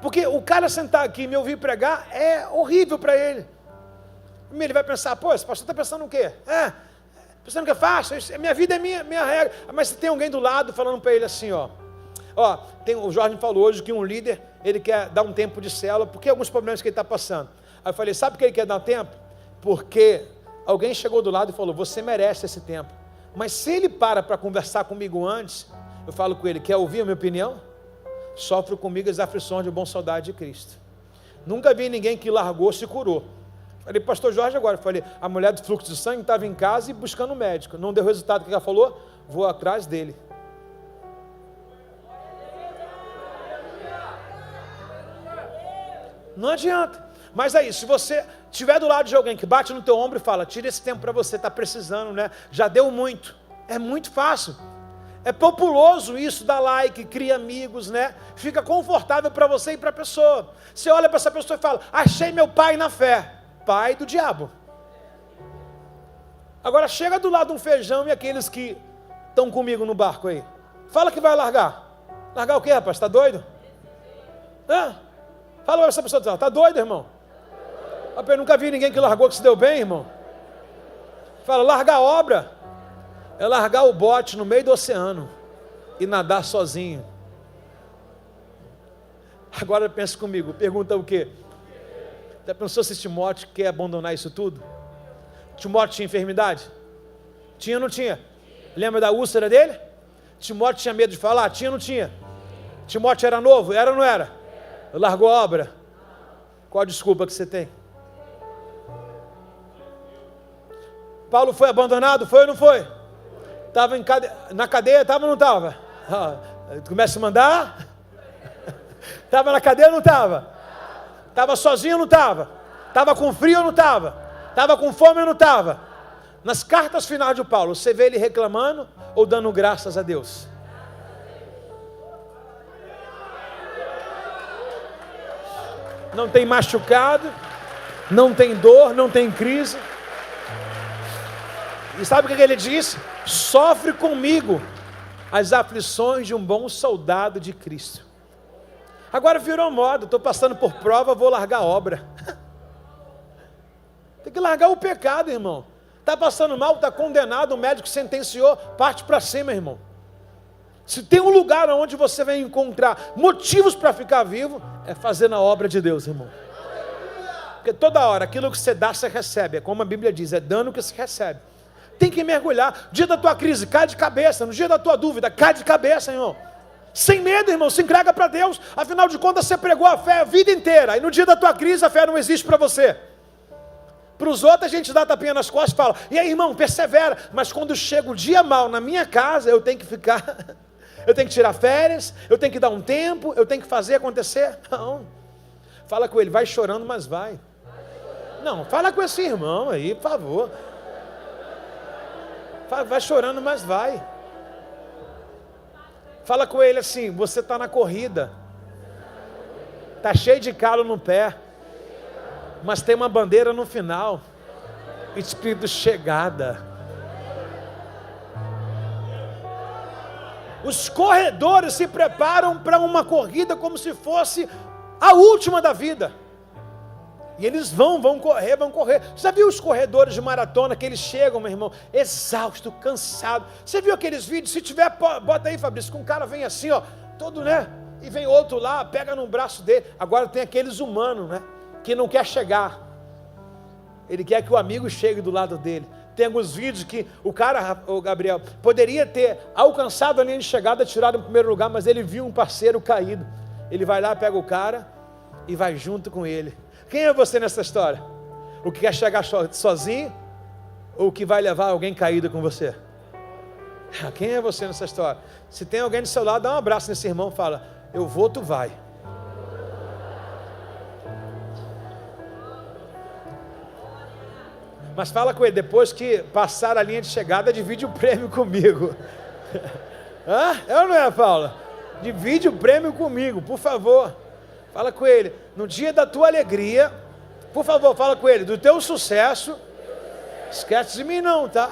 Porque o cara sentar aqui e me ouvir pregar é horrível para ele. Ele vai pensar, pô, esse pastor está pensando o quê? Pensando que é fácil, minha vida é minha regra. Mas se tem alguém do lado falando para ele assim, o Jorge falou hoje que um líder, ele quer dar um tempo de célula, porque alguns problemas que ele está passando. Aí eu falei, sabe por que ele quer dar um tempo? Porque alguém chegou do lado e falou, você merece esse tempo. Mas se ele para conversar comigo antes, eu falo com ele, quer ouvir a minha opinião? Sofre comigo as aflições de bom soldado de Cristo. Nunca vi ninguém que largou, se curou. Falei, pastor Jorge agora, falei, a mulher do fluxo de sangue estava em casa e buscando um médico, não deu resultado, o que ela falou? Vou atrás dele. Não adianta, mas aí, se você estiver do lado de alguém que bate no teu ombro e fala, tira esse tempo para você, está precisando, né? Já deu muito, é muito fácil, é populoso isso, dá like, cria amigos, né? Fica confortável para você e para a pessoa. Você olha para essa pessoa e fala, achei meu pai na fé. Pai do diabo. Agora chega do lado de um feijão e aqueles que estão comigo no barco aí. Fala que vai largar. Largar o quê, rapaz? Está doido? Fala para essa pessoa, está doido, irmão? Eu nunca vi ninguém que largou que se deu bem, irmão. Fala, larga a obra. é largar o bote no meio do oceano e nadar sozinho. Agora pensa comigo, pergunta o quê? Já pensou se Timóteo quer abandonar isso tudo? Timóteo tinha enfermidade? Tinha ou não tinha? Lembra da úlcera dele? Timóteo tinha medo de falar? Tinha ou não tinha? Timóteo era novo? Era ou não era? Largou a obra? Qual a desculpa que você tem? Paulo foi abandonado? Foi ou não foi? Estava na cadeia? Estava ou não estava? Começa a mandar? Estava na cadeia ou não estava? Estava sozinho ou não estava? Estava com frio ou não estava? Estava com fome ou não estava? Nas cartas finais de Paulo, você vê ele reclamando ou dando graças a Deus? Não tem machucado, não tem dor, não tem crise. E sabe o que ele disse? Sofre comigo as aflições de um bom soldado de Cristo. Agora virou moda, estou passando por prova, vou largar a obra. Tem que largar o pecado, irmão. Está passando mal, está condenado, o médico sentenciou, parte para cima, irmão. Se tem um lugar onde você vai encontrar motivos para ficar vivo, é fazendo a obra de Deus, irmão. Porque toda hora, aquilo que você dá, você recebe. É como a Bíblia diz, é dano que você recebe. Tem que mergulhar. No dia da tua crise, cai de cabeça. No dia da tua dúvida, cai de cabeça, irmão. Sem medo, irmão, se entrega para Deus. Afinal de contas, você pregou a fé a vida inteira. E no dia da tua crise, a fé não existe para você. Para os outros, a gente dá tapinha nas costas e fala, e aí, irmão, persevera. Mas quando chega o dia mal na minha casa, eu tenho que ficar... Eu tenho que tirar férias, eu tenho que dar um tempo, eu tenho que fazer acontecer. Não. Fala com ele, vai chorando, mas vai. Não, fala com esse irmão aí, por favor. Vai chorando, mas vai. Fala com ele assim, você está na corrida. Está cheio de calo no pé. Mas tem uma bandeira no final. Espírito chegada. Os corredores se preparam para uma corrida como se fosse a última da vida. E eles vão correr. Você já viu os corredores de maratona que eles chegam, meu irmão, exausto, cansado? Você viu aqueles vídeos? Se tiver, bota aí, Fabrício, que um cara vem assim, ó, todo, né? E vem outro lá, pega no braço dele. Agora tem aqueles humanos, né? Que não quer chegar. Ele quer que o amigo chegue do lado dele. Tem alguns vídeos que o cara, o Gabriel, poderia ter alcançado a linha de chegada, tirado em primeiro lugar, mas ele viu um parceiro caído. Ele vai lá, pega o cara e vai junto com ele. Quem é você nessa história? O que quer chegar sozinho ou o que vai levar alguém caído com você? Quem é você nessa história? Se tem alguém do seu lado, dá um abraço nesse irmão e fala, eu vou, tu vai. Mas fala com ele, depois que passar a linha de chegada, divide o prêmio comigo. É ou não é, Paula? Divide o prêmio comigo, por favor. Fala com ele, no dia da tua alegria, por favor, fala com ele, do teu sucesso, esquece de mim não, tá?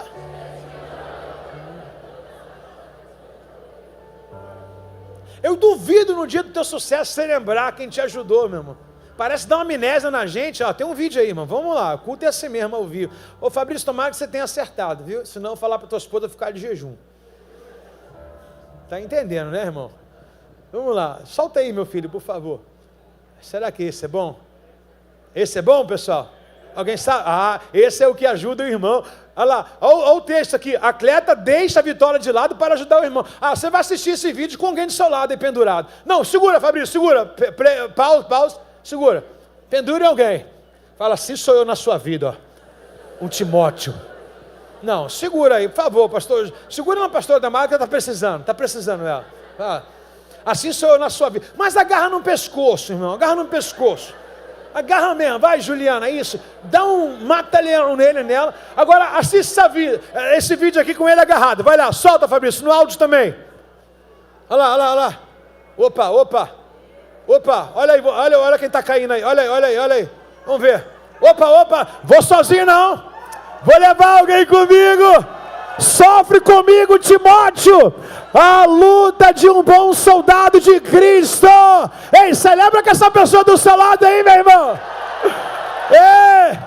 Eu duvido no dia do teu sucesso você lembrar quem te ajudou, meu irmão. Parece dar uma amnésia na gente, ó, tem um vídeo aí, irmão, vamos lá, o culto é assim mesmo ao vivo. Ô Fabrício, tomara que você tenha acertado, viu? Senão eu falar para tua esposa ficar de jejum. Tá entendendo, né, irmão? Vamos lá, solta aí, meu filho, por favor. Será que esse é bom? Esse é bom, pessoal? Alguém sabe? Ah, esse é o que ajuda o irmão. Olha lá, olha o texto aqui. Atleta deixa a vitória de lado para ajudar o irmão. Ah, você vai assistir esse vídeo com alguém do seu lado aí pendurado. Não, segura, Fabrício, segura. Pausa, segura. Pendure alguém. Fala, assim sou eu na sua vida, ó. Um Timóteo. Não, segura aí, por favor, pastor. Segura uma pastora da marca, está precisando ela. Ah, assim sou eu na sua vida. Mas agarra no pescoço, irmão, agarra no pescoço. Agarra mesmo, vai, Juliana, isso. Dá um mata-leão nela. Agora assista esse vídeo aqui com ele agarrado. Vai lá, solta, Fabrício, no áudio também. Olha lá. Opa. Olha aí, olha quem está caindo aí. Olha aí. Vamos ver. Opa. Vou sozinho não. Vou levar alguém comigo. Sofre comigo, Timóteo. A luta de um bom soldado de Cristo. Ei, celebra com essa pessoa do seu lado aí, meu irmão. Ei.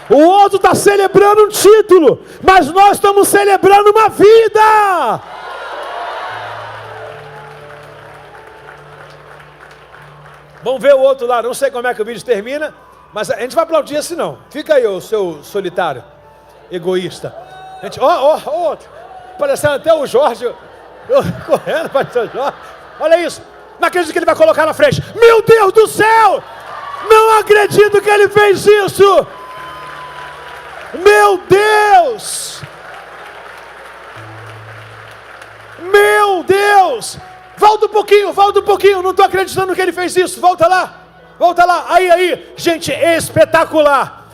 O outro está celebrando um título, mas nós estamos celebrando uma vida. Vamos ver o outro lá, não sei como é que o vídeo termina, mas a gente vai aplaudir assim não. Fica aí, o seu solitário, egoísta. A gente, parecendo até o Jorge, correndo para o seu Jorge. Olha isso, não acredito que ele vai colocar na frente. Meu Deus do céu, não acredito que ele fez isso. Meu Deus! Meu Deus! Volta um pouquinho, não estou acreditando que ele fez isso, volta lá, aí, gente, espetacular,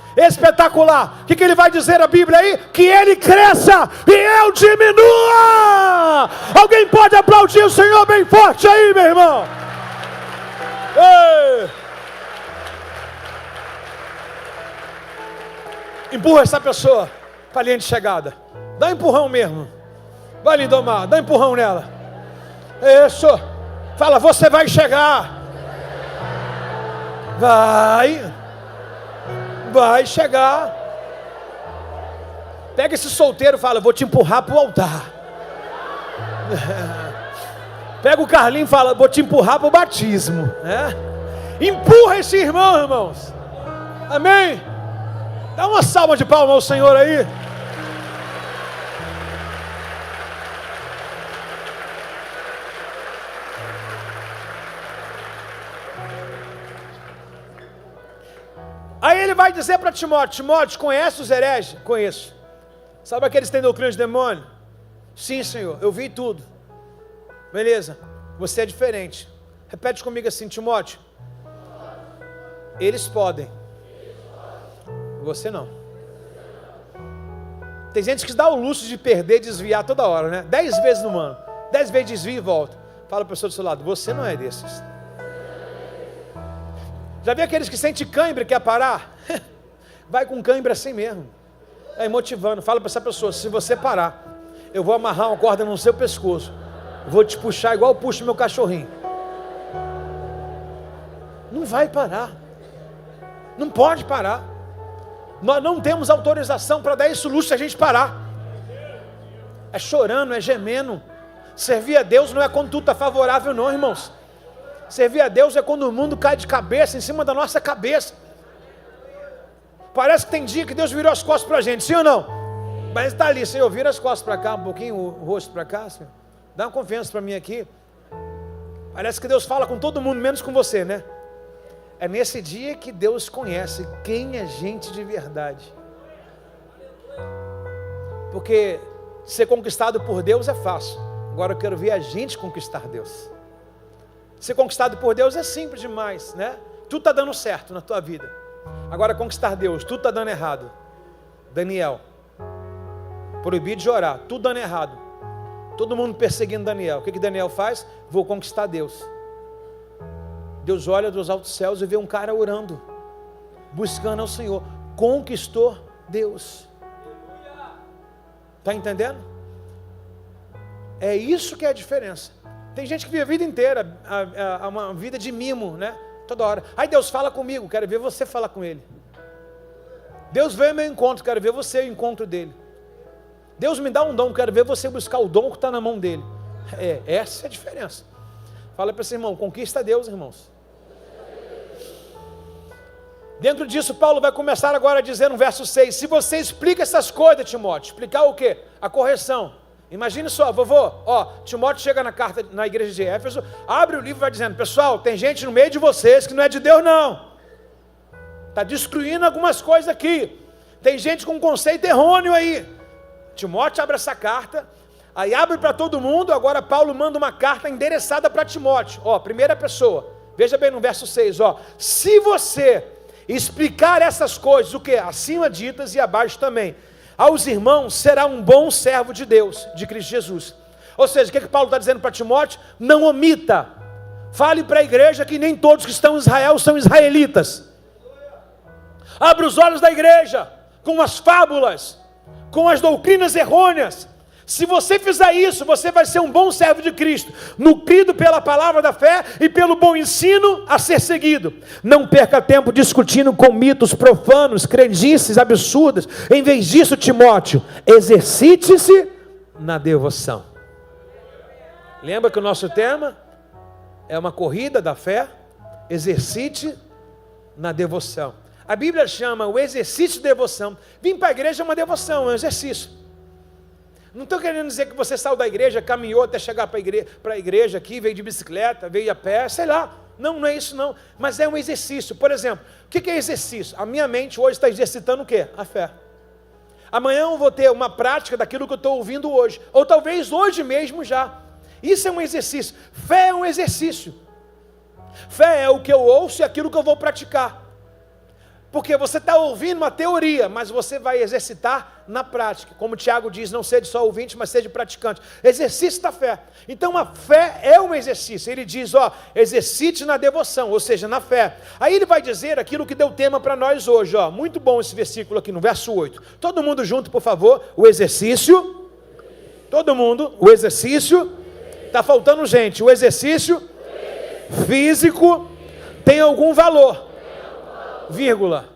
o que ele vai dizer a Bíblia aí? Que ele cresça e eu diminua. Alguém pode aplaudir o Senhor bem forte aí, meu irmão? Ei. Empurra essa pessoa para a linha de chegada, dá um empurrão mesmo, vai Lindomar, dá um empurrão nela. Isso, fala, você vai chegar, vai chegar. Pega esse solteiro e fala, vou te empurrar para o altar. Pega o Carlinho e fala, vou te empurrar para o batismo. Empurra esse irmão, irmãos. Amém? Dá uma salva de palmas ao Senhor aí. Aí ele vai dizer para Timóteo, conhece os hereges? Conheço. Sabe aqueles que têm doutrina de demônio? Sim, Senhor, eu vi tudo. Beleza, você é diferente. Repete comigo assim, Timóteo. Eles podem. Você não. Tem gente que dá o luxo de perder, desviar toda hora, né? 10 vezes no ano. 10 vezes desvia e volta. Fala para a pessoa do seu lado, você não é desses. Já viu aqueles que sentem cãibra e quer parar? Vai com cãibra assim mesmo. Aí motivando, fala para essa pessoa, se você parar, eu vou amarrar uma corda no seu pescoço. Vou te puxar igual eu puxo meu cachorrinho. Não vai parar. Não pode parar. Nós não temos autorização para dar esse luxo se a gente parar. É chorando, é gemendo. Servir a Deus não é quando tudo está favorável não, irmãos. Servir a Deus é quando o mundo cai de cabeça em cima da nossa cabeça. Parece que tem dia que Deus virou as costas para a gente, sim ou não? Mas está ali, Senhor, vira as costas para cá, um pouquinho, o rosto para cá, Senhor. Dá uma confiança para mim aqui. Parece que Deus fala com todo mundo, menos com você, né? É nesse dia que Deus conhece quem é gente de verdade. Porque ser conquistado por Deus é fácil. Agora eu quero ver a gente conquistar Deus. Ser conquistado por Deus é simples demais, né? Tudo está dando certo na tua vida. Agora conquistar Deus, tudo está dando errado. Daniel, proibido de orar, tudo dando errado. Todo mundo perseguindo Daniel. O que Daniel faz? Vou conquistar Deus. Deus olha dos altos céus e vê um cara orando, buscando ao Senhor. Conquistou Deus. Está entendendo? É isso que é a diferença. Tem gente que vive a vida inteira, uma vida de mimo, né? Toda hora. Aí Deus fala comigo, quero ver você falar com Ele. Deus veio ao meu encontro, quero ver você o encontro dele. Deus me dá um dom, quero ver você buscar o dom que está na mão dele. Essa é a diferença. Fala para esse irmão, conquista Deus, irmãos. Dentro disso, Paulo vai começar agora a dizer no verso 6, se você explica essas coisas, Timóteo, explicar o quê? A correção. Imagine só, vovô, Timóteo chega na igreja de Éfeso, abre o livro e vai dizendo, pessoal, tem gente no meio de vocês que não é de Deus não, está destruindo algumas coisas aqui, tem gente com um conceito errôneo aí. Timóteo abre essa carta, aí abre para todo mundo, agora Paulo manda uma carta endereçada para Timóteo, primeira pessoa, veja bem no verso 6, se você explicar essas coisas, o que? Acima ditas e abaixo também, aos irmãos, será um bom servo de Deus, de Cristo Jesus. Ou seja, o que Paulo está dizendo para Timóteo? Não omita, fale para a igreja que nem todos que estão em Israel são israelitas. Abra os olhos da igreja, com as fábulas, com as doutrinas errôneas. Se você fizer isso, você vai ser um bom servo de Cristo, nutrido pela palavra da fé e pelo bom ensino a ser seguido. Não perca tempo discutindo com mitos profanos, crendices absurdas. Em vez disso, Timóteo, exercite-se na devoção. Lembra que o nosso tema é uma corrida da fé? Exercite na devoção. A Bíblia chama o exercício de devoção. Vir para a igreja é uma devoção, é um exercício. Não estou querendo dizer que você saiu da igreja, caminhou até chegar para a igreja aqui, veio de bicicleta, veio a pé, sei lá. Não, não é isso não. Mas é um exercício. Por exemplo, o que é exercício? A minha mente hoje está exercitando o quê? A fé. Amanhã eu vou ter uma prática daquilo que eu estou ouvindo hoje. Ou talvez hoje mesmo já. Isso é um exercício. Fé é um exercício. Fé é o que eu ouço e aquilo que eu vou praticar. Porque você está ouvindo uma teoria, mas você vai exercitar na prática. Como o Tiago diz, não seja só ouvinte, mas seja praticante. Exercício da fé. Então a fé é um exercício. Ele diz, exercite na devoção, ou seja, na fé. Aí ele vai dizer aquilo que deu tema para nós hoje. Muito bom esse versículo aqui no verso 8. Todo mundo junto, por favor. O exercício. Todo mundo. O exercício. Está faltando gente. O exercício físico tem algum valor. Vírgula.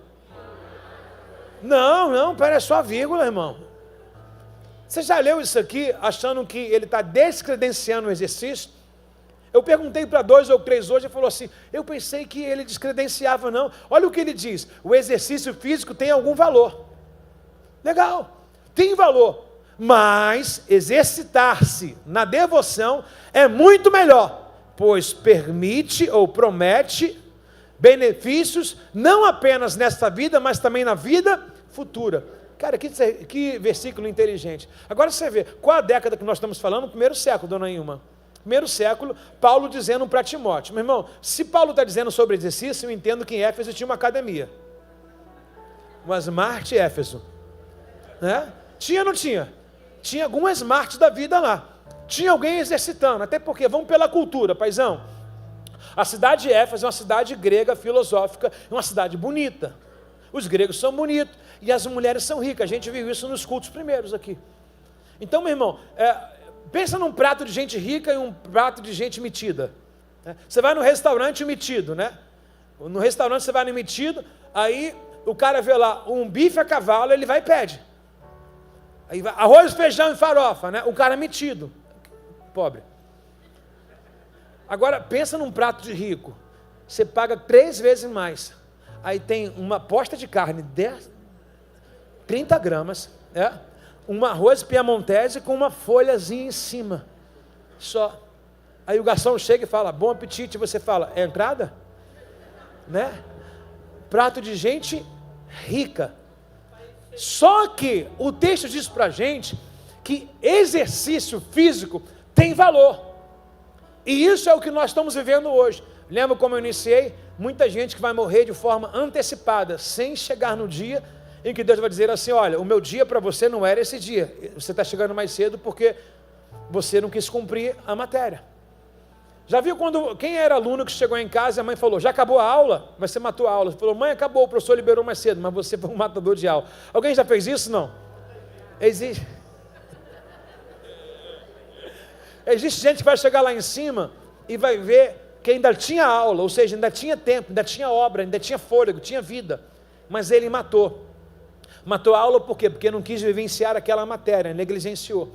Não, pera, é só vírgula, irmão. Você já leu isso aqui achando que ele está descredenciando o exercício? Eu perguntei para 2 ou 3 hoje, ele falou assim, eu pensei que ele descredenciava, não. Olha o que ele diz, o exercício físico tem algum valor. Legal, tem valor, mas exercitar-se na devoção é muito melhor, pois permite ou promete benefícios, não apenas nesta vida, mas também na vida futura. Cara, que versículo inteligente. Agora você vê, qual a década que nós estamos falando? Primeiro século, dona Ilma. Primeiro século, Paulo dizendo para Timóteo. Meu irmão, se Paulo está dizendo sobre exercício, eu entendo que em Éfeso tinha uma academia. Uma Smart Éfeso. Né? Tinha ou não tinha? Tinha alguma Smart da vida lá. Tinha alguém exercitando, até porque, vamos pela cultura, paizão. A cidade de Éfeso é uma cidade grega, filosófica, é uma cidade bonita. Os gregos são bonitos e as mulheres são ricas. A gente viu isso nos cultos primeiros aqui. Então, meu irmão, pensa num prato de gente rica e um prato de gente metida. Você vai no restaurante metido, né? No restaurante você vai no metido, aí o cara vê lá um bife a cavalo, ele vai e pede. Aí vai, arroz, feijão e farofa, né? O cara metido, pobre. Agora, pensa num prato de rico, você paga 3 vezes mais, aí tem uma posta de carne, 30 gramas, um arroz piamontese com uma folhazinha em cima, só. Aí o garçom chega e fala, bom apetite, você fala, é entrada? Né? Prato de gente rica. Só que o texto diz para a gente que exercício físico tem valor. E isso é o que nós estamos vivendo hoje. Lembra como eu iniciei? Muita gente que vai morrer de forma antecipada, sem chegar no dia em que Deus vai dizer assim, olha, o meu dia para você não era esse dia. Você está chegando mais cedo porque você não quis cumprir a matéria. Já viu quem era aluno que chegou em casa e a mãe falou, já acabou a aula? Mas você matou a aula. Você falou, mãe, acabou, o professor liberou mais cedo, mas você foi um matador de aula. Alguém já fez isso? Não. Existe gente que vai chegar lá em cima e vai ver que ainda tinha aula, ou seja, ainda tinha tempo, ainda tinha obra, ainda tinha fôlego, tinha vida, mas ele matou. Matou a aula por quê? Porque não quis vivenciar aquela matéria, negligenciou.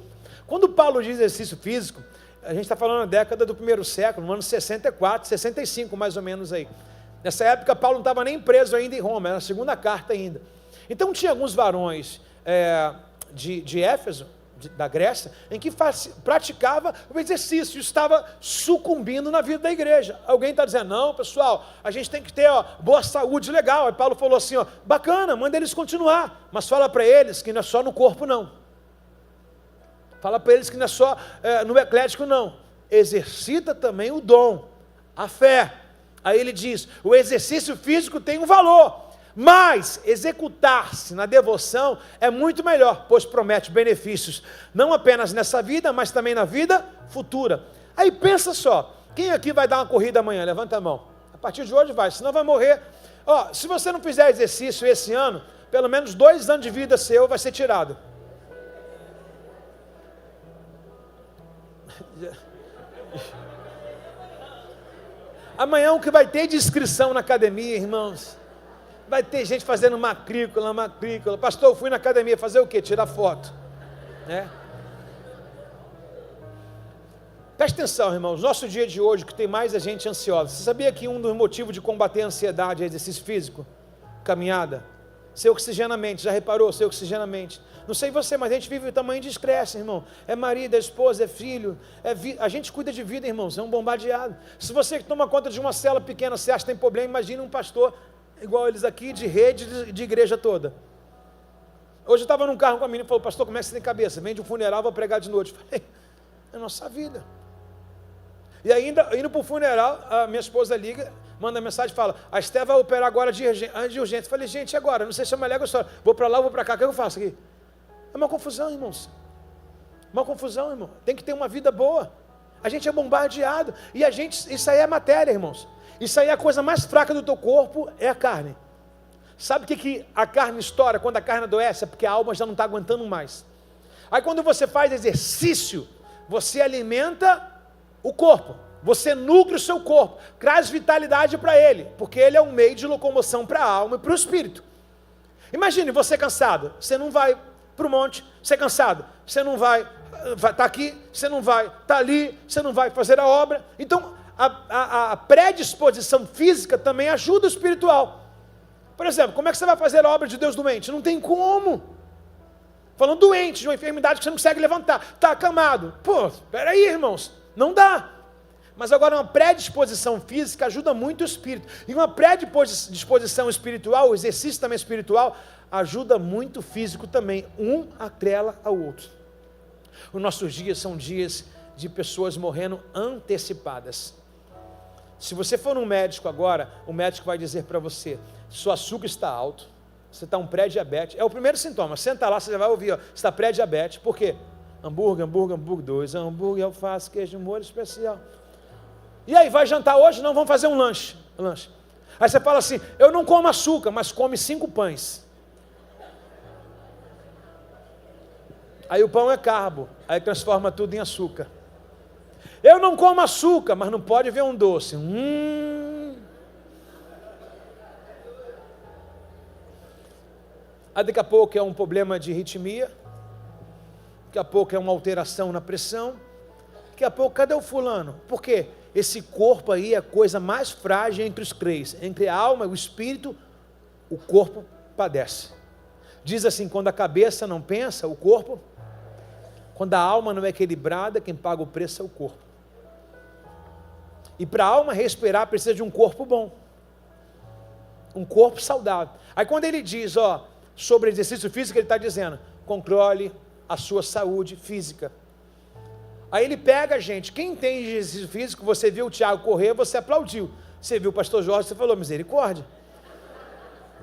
Quando Paulo diz exercício físico, a gente está falando na década do primeiro século, no ano 64, 65 mais ou menos aí. Nessa época Paulo não estava nem preso ainda em Roma, era a segunda carta ainda. Então tinha alguns varões de Éfeso, da Grécia, em que praticava o exercício, estava sucumbindo na vida da igreja. Alguém está dizendo, não pessoal, a gente tem que ter boa saúde, legal. Aí Paulo falou assim, bacana, manda eles continuar, mas fala para eles que não é só no corpo não. Fala para eles que não é só no eclético não. Exercita também o dom, a fé. Aí ele diz, o exercício físico tem um valor, mas executar-se na devoção é muito melhor, pois promete benefícios, não apenas nessa vida, mas também na vida futura. Aí pensa só, quem aqui vai dar uma corrida amanhã? Levanta a mão. A partir de hoje vai, senão vai morrer. Se você não fizer exercício esse ano, pelo menos 2 anos de vida seu vai ser tirado. Amanhã o que vai ter de inscrição na academia, irmãos? Vai ter gente fazendo matrícula. Pastor, eu fui na academia fazer o quê? Tirar foto, né? Preste atenção, irmãos, nosso dia de hoje, que tem mais a gente ansiosa. Você sabia que um dos motivos de combater a ansiedade é exercício físico? Caminhada? Você oxigena a mente, já reparou? Você oxigena a mente. Não sei você, mas a gente vive o tamanho de estresse, irmão. É marido, é esposa, é filho, a gente cuida de vida, irmãos, é um bombardeado. Se você toma conta de uma cela pequena, você acha que tem problema, imagine um pastor igual eles aqui, de rede de igreja toda. Hoje eu estava num carro com a menina e falou, pastor, como é que você tem cabeça? Vem de um funeral, vou pregar de noite. Eu falei, é a nossa vida. E ainda, indo para o funeral, a minha esposa liga, manda mensagem e fala, a Esté vai operar agora de urgência. Eu falei, gente, agora? Não sei se é uma legal história. Vou para lá, vou para cá, o que eu faço aqui? É uma confusão, irmãos. Uma confusão, irmão. Tem que ter uma vida boa. A gente é bombardeado. E a gente, isso aí é matéria, irmãos. Isso aí é a coisa mais fraca do teu corpo, é a carne. Sabe o que a carne estoura quando a carne adoece? É porque a alma já não está aguentando mais. Aí quando você faz exercício, você alimenta o corpo, você nutre o seu corpo, traz vitalidade para ele, porque ele é um meio de locomoção para a alma e para o espírito. Imagine você cansado, você não vai para o monte, você é cansado, você não vai estar aqui, você não vai estar ali, você não vai fazer a obra. Então a predisposição física também ajuda o espiritual. Por exemplo, como é que você vai fazer a obra de Deus doente? Não tem como. Falando doente, de uma enfermidade que você não consegue levantar, está acamado. Pô, espera aí, irmãos. Não dá. Mas agora uma predisposição física ajuda muito o espírito. E uma predisposição espiritual, o exercício também espiritual, ajuda muito o físico também. Um atrela ao outro. Os nossos dias são dias de pessoas morrendo antecipadas. Se você for num médico agora, o médico vai dizer para você, seu açúcar está alto, você está um pré-diabetes. É o primeiro sintoma. Senta lá, você já vai ouvir, ó, você está pré-diabetes. Por quê? Hambúrguer 2, hambúrguer, alface, queijo, molho especial. E aí, vai jantar hoje? Não, vamos fazer um lanche. Aí você fala assim, eu não como açúcar, mas come 5 pães. Aí o pão é carbo, aí transforma tudo em açúcar. Eu não como açúcar, mas não pode ver um doce. Aí daqui a pouco é um problema de arritmia. Daqui a pouco é uma alteração na pressão. Daqui a pouco, cadê o fulano? Por quê? Esse corpo aí é a coisa mais frágil entre os três. Entre a alma e o espírito, o corpo padece. Diz assim, quando a cabeça não pensa, o corpo. Quando a alma não é equilibrada, quem paga o preço é o corpo. E para a alma respirar, precisa de um corpo bom. Um corpo saudável. Aí quando ele diz, ó, sobre exercício físico, ele está dizendo, controle a sua saúde física. Aí ele pega a gente, quem tem exercício físico, você viu o Tiago correr, você aplaudiu. Você viu o pastor Jorge, você falou, misericórdia.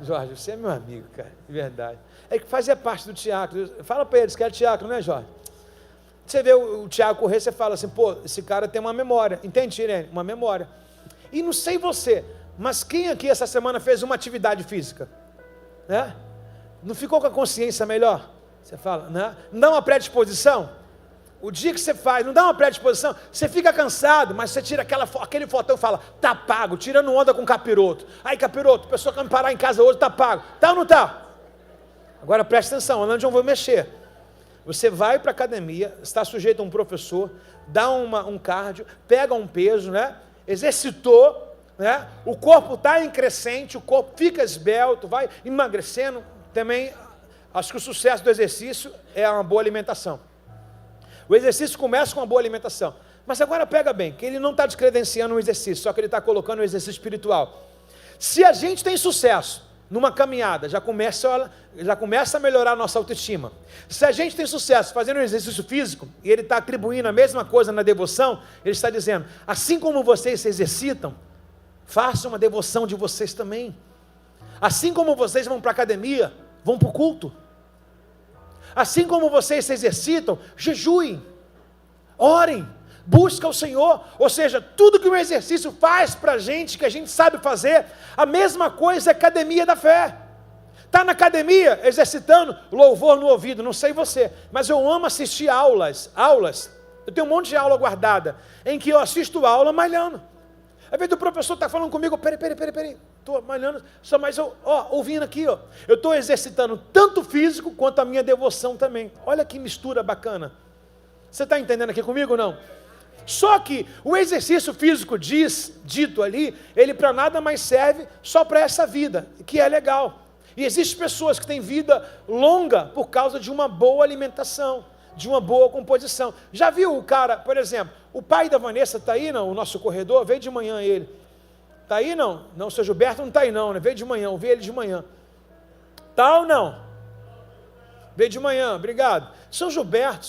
Jorge, você é meu amigo, cara, de verdade. É que fazia parte do teatro. Fala para eles que era teatro, não é, Jorge? Você vê o Tiago correr, você fala assim, pô, esse cara tem uma memória. Entende, Irene? Uma memória. E não sei você, mas quem aqui essa semana fez uma atividade física? Né? Não ficou com a consciência melhor? Você fala, né? Não dá uma predisposição? O dia que você faz, não dá uma predisposição? Você fica cansado, mas você tira aquele fotão e fala, tá pago, tirando onda com capiroto. Aí capiroto, pessoa que vai me parar em casa hoje, tá pago. Tá ou não tá? Agora preste atenção, onde eu vou mexer? Você vai para a academia, está sujeito a um professor, dá um cardio, pega um peso, né? Exercitou, né? O corpo está em crescente, o corpo fica esbelto, vai emagrecendo. Também, acho que o sucesso do exercício é uma boa alimentação. O exercício começa com uma boa alimentação. Mas agora pega bem, que ele não está descredenciando o exercício, só que ele está colocando o exercício espiritual. Se a gente tem sucesso numa caminhada, já começa a melhorar a nossa autoestima. Se a gente tem sucesso fazendo um exercício físico, e ele está atribuindo a mesma coisa na devoção, ele está dizendo, assim como vocês se exercitam, façam uma devoção de vocês também. Assim como vocês vão para a academia, vão para o culto. Assim como vocês se exercitam, jejuem, orem, busca o Senhor. Ou seja, tudo que o exercício faz para a gente, que a gente sabe fazer, a mesma coisa é a academia da fé. Está na academia, exercitando, louvor no ouvido, não sei você, mas eu amo assistir aulas Eu tenho um monte de aula guardada, em que eu assisto a aula malhando. Às vezes o professor está falando comigo, peraí, estou malhando, só mais eu, ouvindo aqui, eu estou exercitando tanto o físico quanto a minha devoção também. Olha que mistura bacana. Você está entendendo aqui comigo ou não? Só que o exercício físico dito ali, ele para nada mais serve só para essa vida, que é legal. E existem pessoas que têm vida longa por causa de uma boa alimentação, de uma boa composição. Já viu o cara, por exemplo, o pai da Vanessa está aí não? O nosso corredor, veio de manhã ele. Está aí não? Não, o seu Gilberto não está aí não, né? Veio de manhã, eu vi ele de manhã. Está ou não? Veio de manhã, obrigado. Seu Gilberto,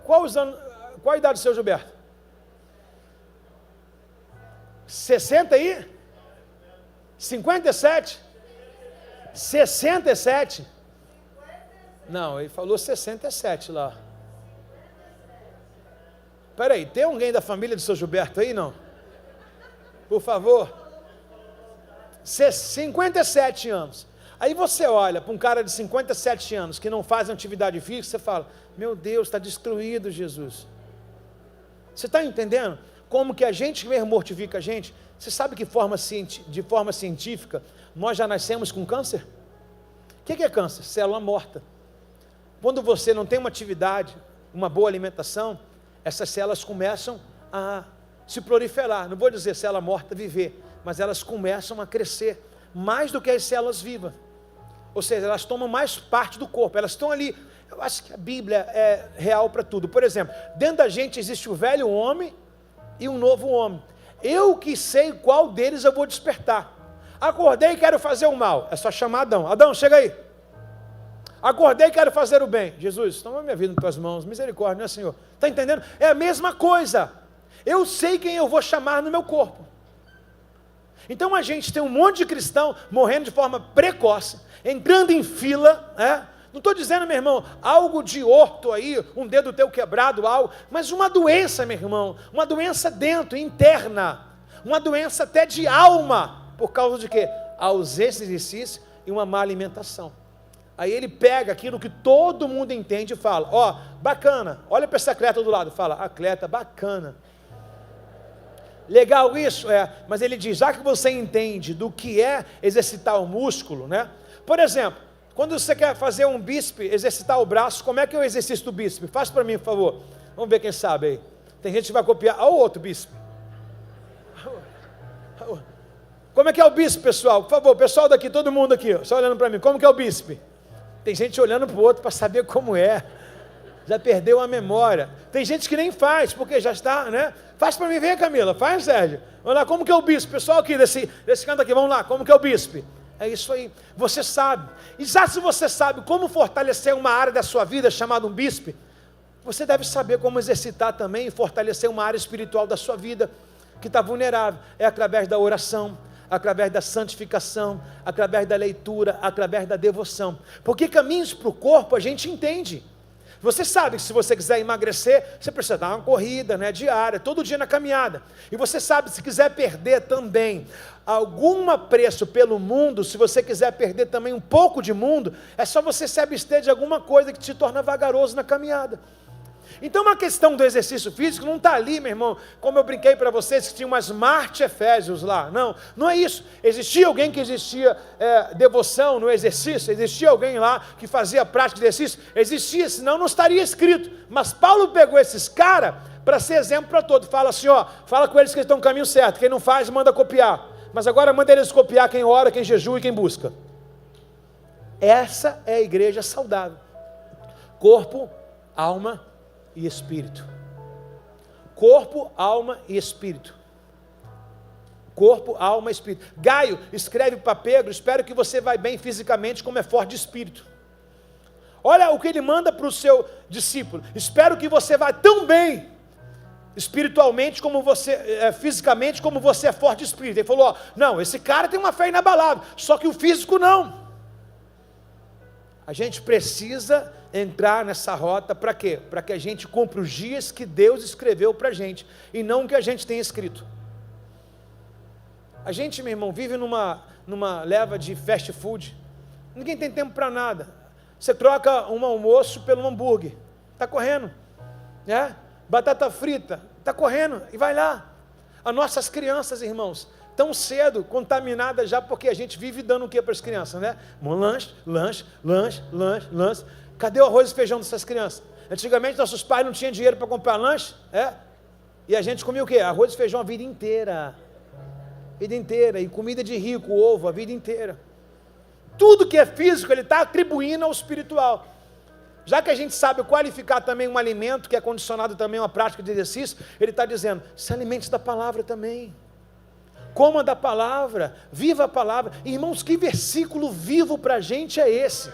qual a idade do seu Gilberto? 60 aí? 57? 67? Não, ele falou 67 lá. Espera aí, tem alguém da família do seu Gilberto aí, não? Por favor. 57 anos. Aí você olha para um cara de 57 anos que não faz atividade física, você fala, meu Deus, está destruído Jesus. Você está entendendo? Como que a gente mesmo mortifica a gente? Você sabe que de forma científica nós já nascemos com câncer? O que é câncer? Célula morta. Quando você não tem uma atividade, uma boa alimentação, essas células começam a se proliferar. Não vou dizer célula morta viver, mas elas começam a crescer mais do que as células vivas. Ou seja, elas tomam mais parte do corpo, elas estão ali. Eu acho que a Bíblia é real para tudo. Por exemplo, dentro da gente existe o velho homem e um novo homem. Eu que sei qual deles eu vou despertar. Acordei e quero fazer o mal. É só chamar Adão. Adão, chega aí. Acordei e quero fazer o bem. Jesus, toma minha vida nas tuas mãos. Misericórdia, né, Senhor? Está entendendo? É a mesma coisa. Eu sei quem eu vou chamar no meu corpo. Então a gente tem um monte de cristão morrendo de forma precoce, entrando em fila, Não estou dizendo, meu irmão, algo de orto aí, um dedo teu quebrado, algo, mas uma doença, meu irmão, uma doença dentro, interna, uma doença até de alma, por causa de quê? Ausência de exercício e uma má alimentação. Aí ele pega aquilo que todo mundo entende e fala, bacana, olha para esse atleta do lado, fala, atleta, bacana. Legal isso? Mas ele diz, já que você entende do que é exercitar o músculo, Por exemplo, quando você quer fazer um bíceps, exercitar o braço, como é que é o exercício do bíceps? Faz para mim, por favor. Vamos ver quem sabe aí. Tem gente que vai copiar. Olha o outro bíceps. Como é que é o bíceps, pessoal? Por favor, pessoal daqui, todo mundo aqui, só olhando para mim. Como que é o bíceps? Tem gente olhando para o outro para saber como é. Já perdeu a memória. Tem gente que nem faz, porque já está, Faz para mim, vem Camila, faz Sérgio. Vamos lá, como que é o bíceps? Pessoal aqui, desse canto aqui, vamos lá, como que é o bíceps? É isso aí, você sabe. E já se você sabe como fortalecer uma área da sua vida chamada um bíceps, você deve saber como exercitar também e fortalecer uma área espiritual da sua vida, que está vulnerável. É através da oração, através da santificação, através da leitura, através da devoção. Porque caminhos para o corpo a gente entende. Você sabe que se você quiser emagrecer, você precisa dar uma corrida, diária, todo dia na caminhada. E você sabe, se quiser perder também algum apreço pelo mundo, se você quiser perder também um pouco de mundo, é só você se abster de alguma coisa que te torna vagaroso na caminhada. Então a questão do exercício físico não está ali, meu irmão, como eu brinquei para vocês, que tinha umas Marte Efésios lá, não é isso. Existia alguém que existia devoção no exercício, existia alguém lá que fazia prática de exercício, existia, senão não estaria escrito. Mas Paulo pegou esses caras para ser exemplo para todos, fala assim, fala com eles que eles estão no caminho certo, quem não faz manda copiar, mas agora manda eles copiar quem ora, quem jejua e quem busca. Essa é a igreja saudável, corpo, alma e espírito. Corpo, alma e espírito. Corpo, alma e espírito. Gaio escreve para Pedro, espero que você vai bem fisicamente como é forte de espírito. Olha o que ele manda para o seu discípulo, espero que você vá tão bem espiritualmente como você, fisicamente como você é forte de espírito. Ele falou, não, esse cara tem uma fé inabalável, só que o físico não. A gente precisa entrar nessa rota para quê? Para que a gente cumpra os dias que Deus escreveu para a gente, e não o que a gente tem escrito. A gente, meu irmão, vive numa leva de fast food, ninguém tem tempo para nada. Você troca um almoço pelo hambúrguer, está correndo, batata frita, está correndo e vai lá. As nossas crianças, irmãos, tão cedo contaminadas já, porque a gente vive dando o que para as crianças, né? Lanche. Cadê o arroz e feijão dessas crianças? Antigamente nossos pais não tinham dinheiro para comprar lanche, e a gente comia o quê? Arroz e feijão a vida inteira, e comida de rico, ovo, a vida inteira. Tudo que é físico, ele está atribuindo ao espiritual. Já que a gente sabe qualificar também um alimento, que é condicionado também a uma prática de exercício, ele está dizendo, se alimente da palavra também. Coma da palavra, viva a palavra. Irmãos, que versículo vivo para a gente é esse?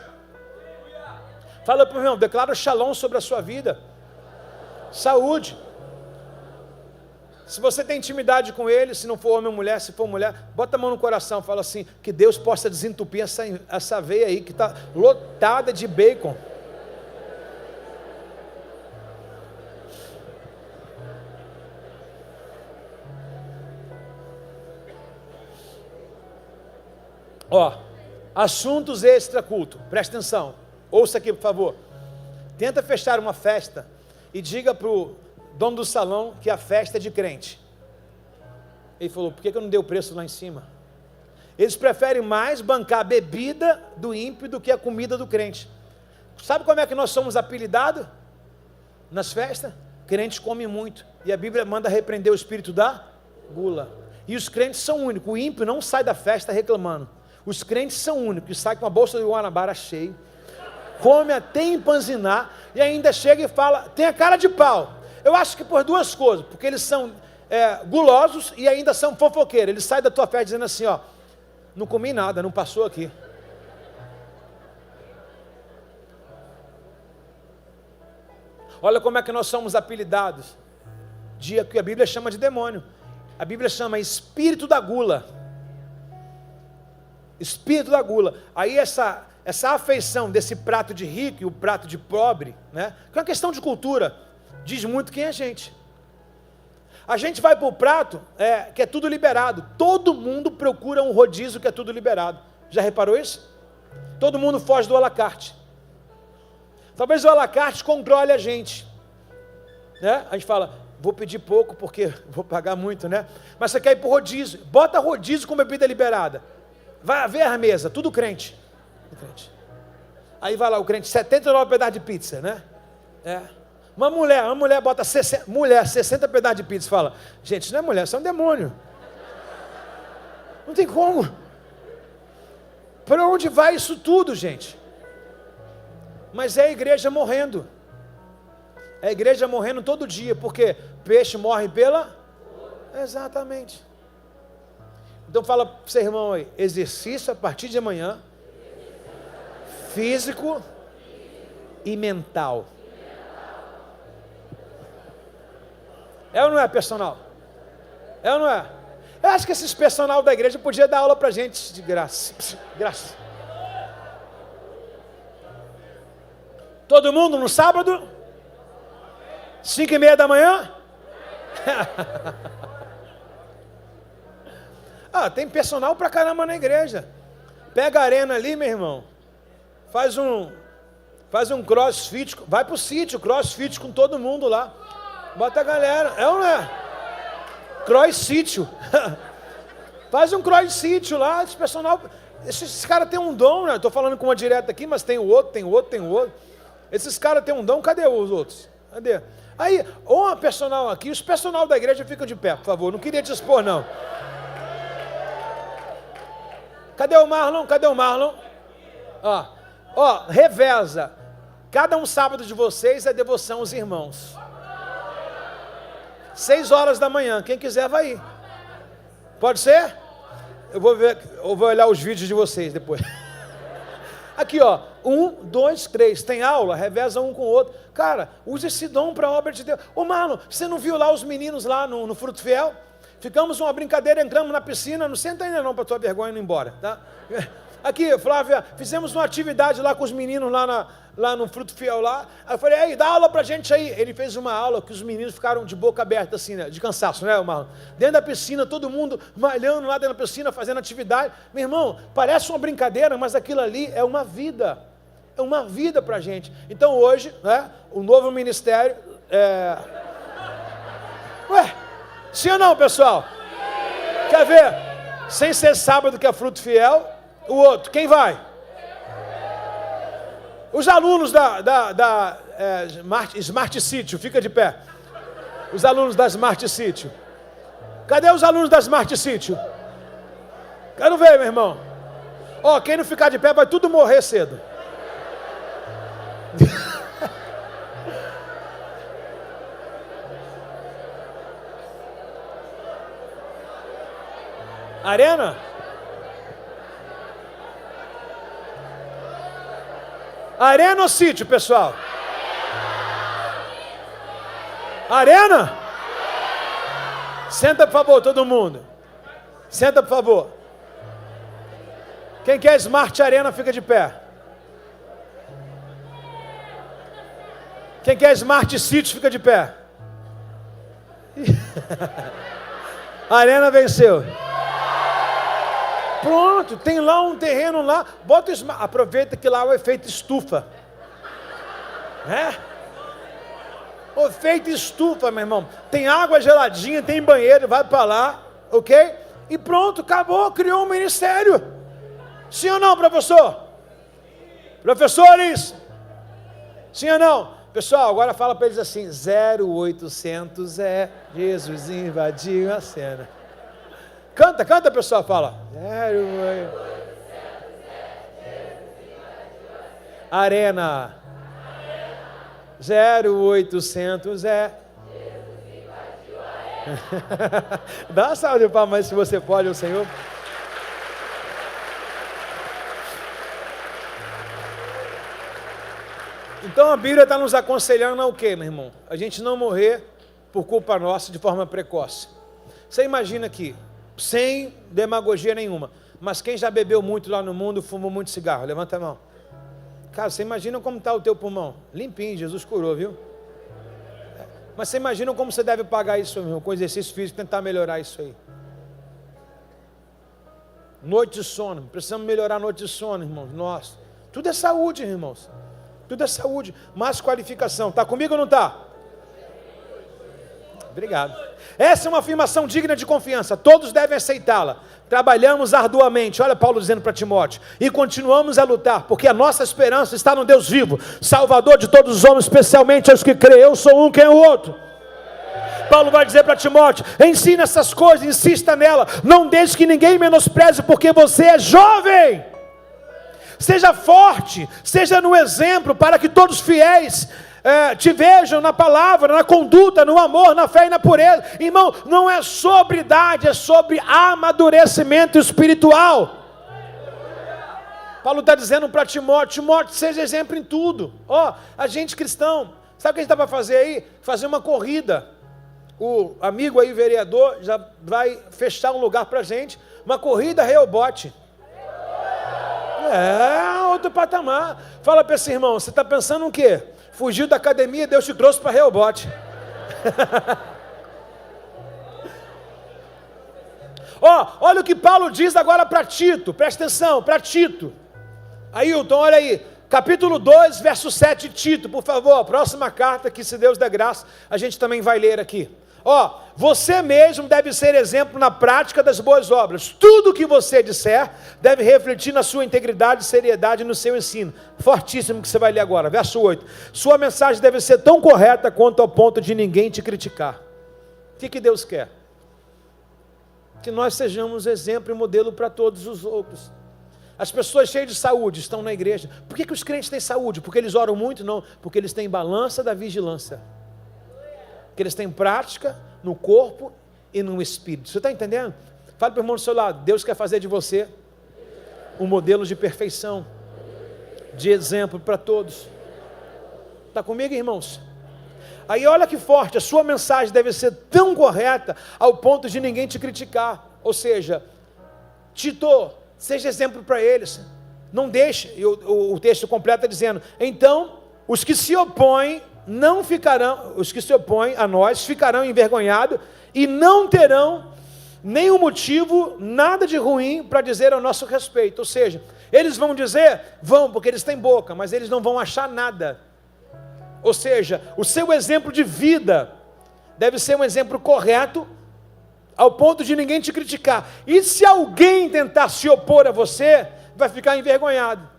Fala para o irmão, declara shalom sobre a sua vida. Saúde. Se você tem intimidade com ele, se não for homem ou mulher, se for mulher, bota a mão no coração, fala assim, que Deus possa desentupir essa veia aí, que está lotada de bacon. Assuntos extra culto, presta atenção, ouça aqui por favor. Tenta fechar uma festa e diga para o dono do salão que a festa é de crente. Ele falou, por que eu não dei o preço lá em cima? Eles preferem mais bancar a bebida do ímpio do que a comida do crente. Sabe como é que nós somos apelidados nas festas? Crentes comem muito, e a Bíblia manda repreender o espírito da gula. E os crentes são únicos, o ímpio não sai da festa reclamando. Os crentes são únicos, sai com a bolsa de Guanabara cheia, come até empanzinar, e ainda chega e fala, tem a cara de pau. Eu acho que por duas coisas, porque eles são gulosos e ainda são fofoqueiros. Eles saem da tua festa dizendo assim, não comi nada, não passou aqui. Olha como é que nós somos apelidados, dia que a Bíblia chama de demônio. A Bíblia chama espírito da gula. Espírito da gula. Aí essa afeição desse prato de rico e o prato de pobre, né? Que é uma questão de cultura, diz muito quem é a gente. A gente vai para o prato que é tudo liberado. Todo mundo procura um rodízio que é tudo liberado. Já reparou isso? Todo mundo foge do à la carte. Talvez o à la carte controle a gente, né? A gente fala, vou pedir pouco porque vou pagar muito, né? Mas você quer ir para o rodízio, bota rodízio com bebida liberada. Vai ver a mesa, tudo crente. Aí vai lá o crente, 79 pedaços de pizza, né? Uma mulher bota 60 pedaços de pizza, fala, gente, isso não é mulher, isso é um demônio. Não tem como. Para onde vai isso tudo, gente? Mas é a igreja morrendo. É a igreja morrendo todo dia, porque peixe morre pela... Exatamente. Então fala para o seu irmão aí, exercício a partir de amanhã, físico e mental. É ou não é, personal? É ou não é? Eu acho que esses personal da igreja podia dar aula para a gente de graça. Graça. Todo mundo no sábado? 5:30 da manhã? Tem personal pra caramba na igreja. Pega a arena ali, meu irmão. Faz um crossfit. Vai pro sítio, crossfit com todo mundo lá. Bota a galera. É ou não é? Cross-sítio. Faz um cross-sítio lá. Esse personal. Esses caras têm um dom, né? Estou falando com uma direta aqui, mas tem o outro, tem o outro, tem o outro. Esses caras têm um dom. Cadê os outros? Cadê? Aí, ou uma personal aqui. Os personal da igreja ficam de pé, por favor. Não queria te expor, não. Cadê o Marlon? Cadê o Marlon? Reveza. Cada um sábado de vocês é devoção aos irmãos. 6 da manhã. Quem quiser vai ir. Pode ser? Eu vou olhar os vídeos de vocês depois. Aqui, 1, 2, 3. Tem aula? Reveza um com o outro. Cara, usa esse dom para a obra de Deus. Ô Marlon, você não viu lá os meninos lá no Fruto Fiel? Ficamos uma brincadeira, entramos na piscina, não senta ainda não para tua vergonha não ir embora, tá? Aqui, Flávia, fizemos uma atividade lá com os meninos lá no Fruto Fiel lá. Aí eu falei, dá aula pra gente aí. Ele fez uma aula que os meninos ficaram de boca aberta assim, né? De cansaço, né, Marlon? Dentro da piscina, todo mundo malhando lá dentro da piscina, fazendo atividade. Meu irmão, parece uma brincadeira, mas aquilo ali é uma vida. É uma vida pra gente. Então hoje, né, o novo ministério Ué, sim ou não, pessoal? Quer ver? Sem ser sábado, que é fruto fiel, o outro, quem vai? Os alunos da Smart City, fica de pé. Os alunos da Smart City. Cadê os alunos da Smart City? Quero ver, meu irmão. Ó, quem não ficar de pé vai tudo morrer cedo. Arena? Arena ou sítio, pessoal? Arena? Senta, por favor, todo mundo. Senta, por favor. Quem quer Smart Arena, fica de pé. Quem quer Smart City, fica de pé. A Arena venceu. Pronto, tem lá um terreno lá. Bota o aproveita que lá é o efeito estufa. O efeito estufa, meu irmão. Tem água geladinha, tem banheiro, vai para lá, ok? E pronto, acabou, criou um ministério. Sim ou não, professor? Professores? Sim ou não? Pessoal, agora fala para eles assim, 0800 Jesus invadiu a cena. Canta, canta, pessoal, fala. 0800 Arena. 0800 Dá uma salva de palmas se você pode, o Senhor. Então a Bíblia está nos aconselhando ao quê, meu irmão? A gente não morrer por culpa nossa de forma precoce. Você imagina aqui, sem demagogia nenhuma, mas quem já bebeu muito lá no mundo, fumou muito cigarro? Levanta a mão. Cara, você imagina como está o teu pulmão? Limpinho, Jesus curou, viu? Mas você imagina como você deve pagar isso, meu irmão, com exercício físico, tentar melhorar isso aí. Noite de sono, precisamos melhorar a noite de sono, irmãos. Nossa, tudo é saúde, irmãos. Tudo é saúde, mais qualificação. Está comigo ou não está? Obrigado. Essa é uma afirmação digna de confiança. Todos devem aceitá-la. Trabalhamos arduamente, olha Paulo dizendo para Timóteo, e continuamos a lutar, porque a nossa esperança está no Deus vivo, Salvador de todos os homens, especialmente aos que creem. Eu sou um, quem é o outro? Paulo vai dizer para Timóteo, ensina essas coisas, insista nela, não deixe que ninguém menospreze, porque você é jovem. Seja forte, seja no exemplo, para que todos fiéis te vejam na palavra, na conduta, no amor, na fé e na pureza. Irmão, não é sobre idade, é sobre amadurecimento espiritual. Paulo está dizendo para Timóteo, seja exemplo em tudo. A gente cristão, sabe o que a gente está para fazer aí? Fazer uma corrida. O amigo aí, vereador, já vai fechar um lugar para a gente, uma corrida Rehobote. Outro patamar. Fala para esse irmão, você está pensando o quê? Fugiu da academia, Deus te trouxe para Rehobote. Olha o que Paulo diz agora para Tito, presta atenção, para Tito. Ailton, olha aí, capítulo 2, verso 7, Tito, por favor, a próxima carta que, se Deus der graça, a gente também vai ler aqui. Você mesmo deve ser exemplo na prática das boas obras. Tudo que você disser deve refletir na sua integridade e seriedade no seu ensino. Fortíssimo que você vai ler agora, verso 8. Sua mensagem deve ser tão correta quanto ao ponto de ninguém te criticar. O que Deus quer? Que nós sejamos exemplo e modelo para todos os outros. As pessoas cheias de saúde estão na igreja. Por que os crentes têm saúde? Porque eles oram muito? Não, porque eles têm balança da vigilância. Que eles têm prática no corpo e no espírito. Você está entendendo? Fala para o irmão do seu lado, Deus quer fazer de você um modelo de perfeição, de exemplo para todos. Está comigo, irmãos? Aí olha que forte, a sua mensagem deve ser tão correta ao ponto de ninguém te criticar. Ou seja, Tito, seja exemplo para eles. Não deixe, o texto completa dizendo, então, os que se opõem a nós ficarão envergonhados e não terão nenhum motivo, nada de ruim para dizer ao nosso respeito. Ou seja, eles vão dizer, porque eles têm boca, mas eles não vão achar nada. Ou seja, o seu exemplo de vida deve ser um exemplo correto, ao ponto de ninguém te criticar. E se alguém tentar se opor a você, vai ficar envergonhado.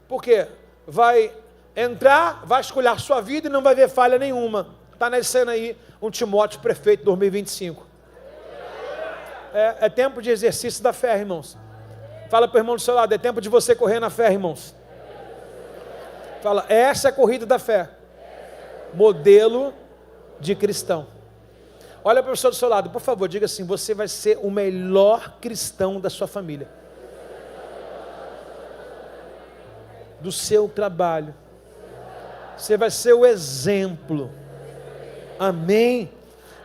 Por quê? Vai entrar, vai escolher sua vida e não vai ver falha nenhuma. Está nascendo aí um Timóteo prefeito 2025. É tempo de exercício da fé, irmãos. Fala para o irmão do seu lado, é tempo de você correr na fé, irmãos. Fala, essa é a corrida da fé. Modelo de cristão. Olha para o pessoal do seu lado, por favor, diga assim, você vai ser o melhor cristão da sua família. Do seu trabalho. Você vai ser o exemplo. Amém?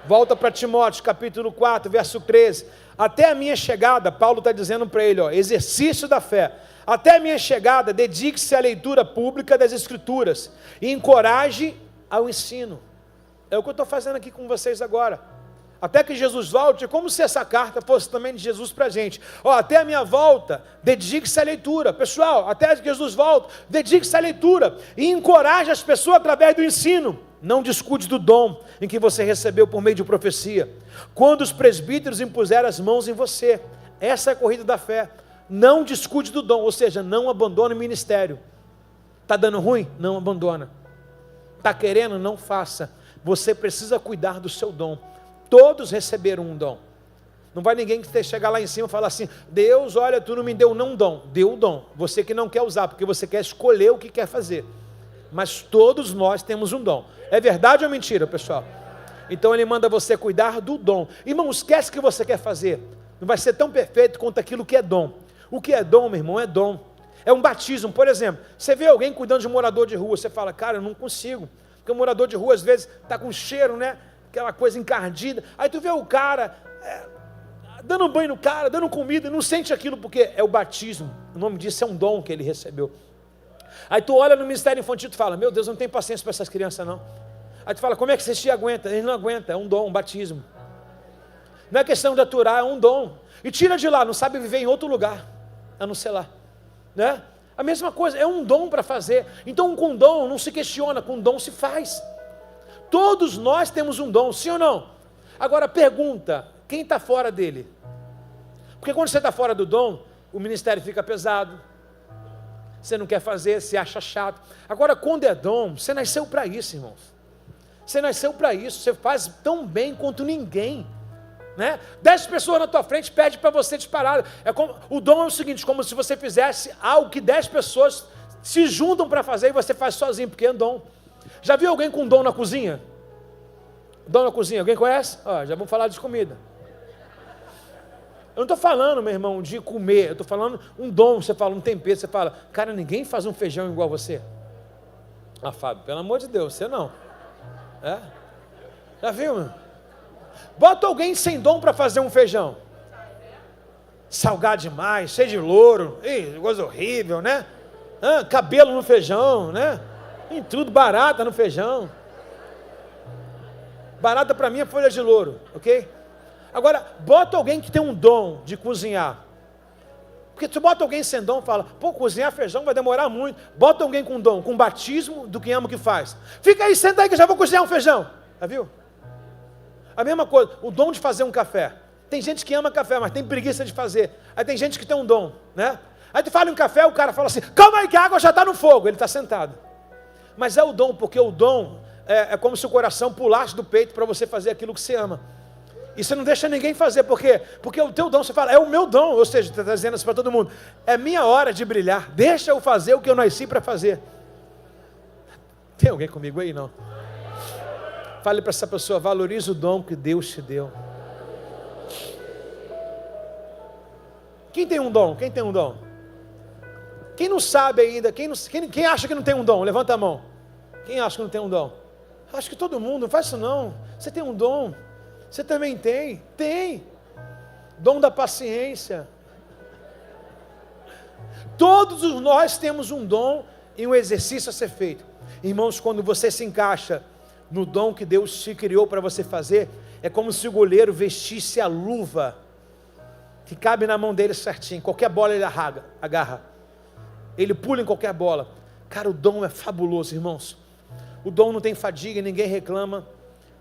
Volta para Timóteo, capítulo 4, verso 13. Até a minha chegada, Paulo está dizendo para ele, exercício da fé. Até a minha chegada, dedique-se à leitura pública das Escrituras e encoraje ao ensino. É o que eu estou fazendo aqui com vocês agora. Até que Jesus volte, é como se essa carta fosse também de Jesus para a gente. Até a minha volta, dedique-se à leitura. Pessoal, até que Jesus volte, dedique-se à leitura e encoraje as pessoas através do ensino. Não discute do dom em que você recebeu por meio de profecia. Quando os presbíteros impuseram as mãos em você. Essa é a corrida da fé. Não discute do dom, ou seja, não abandone o ministério. Está dando ruim? Não abandona. Está querendo? Não faça. Você precisa cuidar do seu dom. Todos receberam um dom. Não vai ninguém chegar lá em cima e falar assim, Deus, olha, tu não me deu não dom. Deu o dom. Você que não quer usar, porque você quer escolher o que quer fazer. Mas todos nós temos um dom. É verdade ou mentira, pessoal? Então ele manda você cuidar do dom. Irmão, esquece o que você quer fazer. Não vai ser tão perfeito quanto aquilo que é dom. O que é dom, meu irmão, é dom. É um batismo, por exemplo. Você vê alguém cuidando de um morador de rua, você fala, cara, eu não consigo. Porque o morador de rua, às vezes, está com cheiro, né? Aquela coisa encardida. Aí tu vê o cara dando um banho no cara, dando comida, não sente aquilo porque é o batismo. O nome disso é um dom que ele recebeu. Aí tu olha no ministério infantil e fala, meu Deus, eu não tenho paciência para essas crianças não. Aí tu fala, como é que esse tia aguenta? Ele não aguenta, é um dom, um batismo. Não é questão de aturar, é um dom. E tira de lá, não sabe viver em outro lugar, a não ser lá. Né? A mesma coisa, é um dom para fazer. Então com dom não se questiona, com dom se faz. Todos nós temos um dom, sim ou não? Agora pergunta, quem está fora dele? Porque quando você está fora do dom, o ministério fica pesado. Você não quer fazer, se acha chato. Agora quando é dom, você nasceu para isso, irmãos. Você nasceu para isso, você faz tão bem quanto ninguém. Né? 10 pessoas na tua frente pedem para você disparar. O dom é o seguinte, como se você fizesse algo que 10 pessoas se juntam para fazer e você faz sozinho, porque é dom. Já viu alguém com dom na cozinha? Dom na cozinha, alguém conhece? Já vamos falar de comida. Eu não estou falando, meu irmão, de comer, eu estou falando um dom, você fala um tempero, você fala, cara, ninguém faz um feijão igual você. Fábio, pelo amor de Deus, você não. Já viu, meu? Bota alguém sem dom para fazer um feijão. Salgado demais, cheio de louro, coisa horrível, né? Cabelo no feijão, né? Em tudo, barata no feijão. Barata para mim é folha de louro, ok? Agora, bota alguém que tem um dom de cozinhar. Porque tu bota alguém sem dom, fala, cozinhar feijão vai demorar muito. Bota alguém com dom, com batismo do que ama o que faz. Fica aí, senta aí que eu já vou cozinhar um feijão. Já viu? A mesma coisa, o dom de fazer um café. Tem gente que ama café, mas tem preguiça de fazer. Aí tem gente que tem um dom, né? Aí tu fala em café, o cara fala assim, calma aí que a água já está no fogo. Ele está sentado. Mas é o dom, porque o dom é como se o coração pulasse do peito para você fazer aquilo que você ama. E você não deixa ninguém fazer, por quê? Porque o teu dom, você fala, é o meu dom, ou seja, está dizendo isso para todo mundo, é minha hora de brilhar, deixa eu fazer o que eu nasci para fazer. Tem alguém comigo aí? Não. Fale para essa pessoa, valorize o dom que Deus te deu. Quem tem um dom? Quem tem um dom? Quem não sabe ainda? Quem acha que não tem um dom? Levanta a mão. Quem acha que não tem um dom? Acho que todo mundo, não faz isso não. Você tem um dom. Você também tem. Tem. Dom da paciência. Todos nós temos um dom e um exercício a ser feito. Irmãos, quando você se encaixa no dom que Deus te criou para você fazer, é como se o goleiro vestisse a luva que cabe na mão dele certinho. Qualquer bola ele agarra. Ele pula em qualquer bola. Cara, o dom é fabuloso, irmãos. O dom não tem fadiga, ninguém reclama.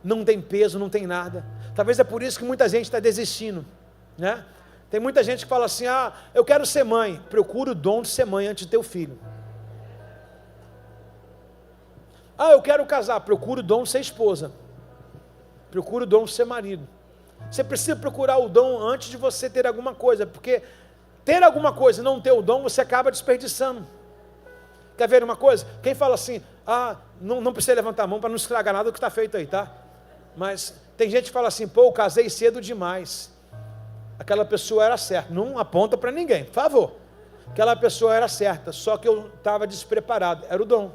não tem peso, não tem nada. Talvez é por isso que muita gente está desistindo, né? Tem muita gente que fala assim, eu quero ser mãe. Procura o dom de ser mãe antes de ter o filho. Eu quero casar. Procura o dom de ser esposa. Procura o dom de ser marido. Você precisa procurar o dom antes de você ter alguma coisa, porque ter alguma coisa e não ter o dom, você acaba desperdiçando. Quer ver uma coisa? Quem fala assim, não precisa levantar a mão para não estragar nada do que está feito aí, tá? Mas tem gente que fala assim, eu casei cedo demais. Aquela pessoa era certa. Não aponta para ninguém, por favor. Aquela pessoa era certa, só que eu estava despreparado. Era o dom.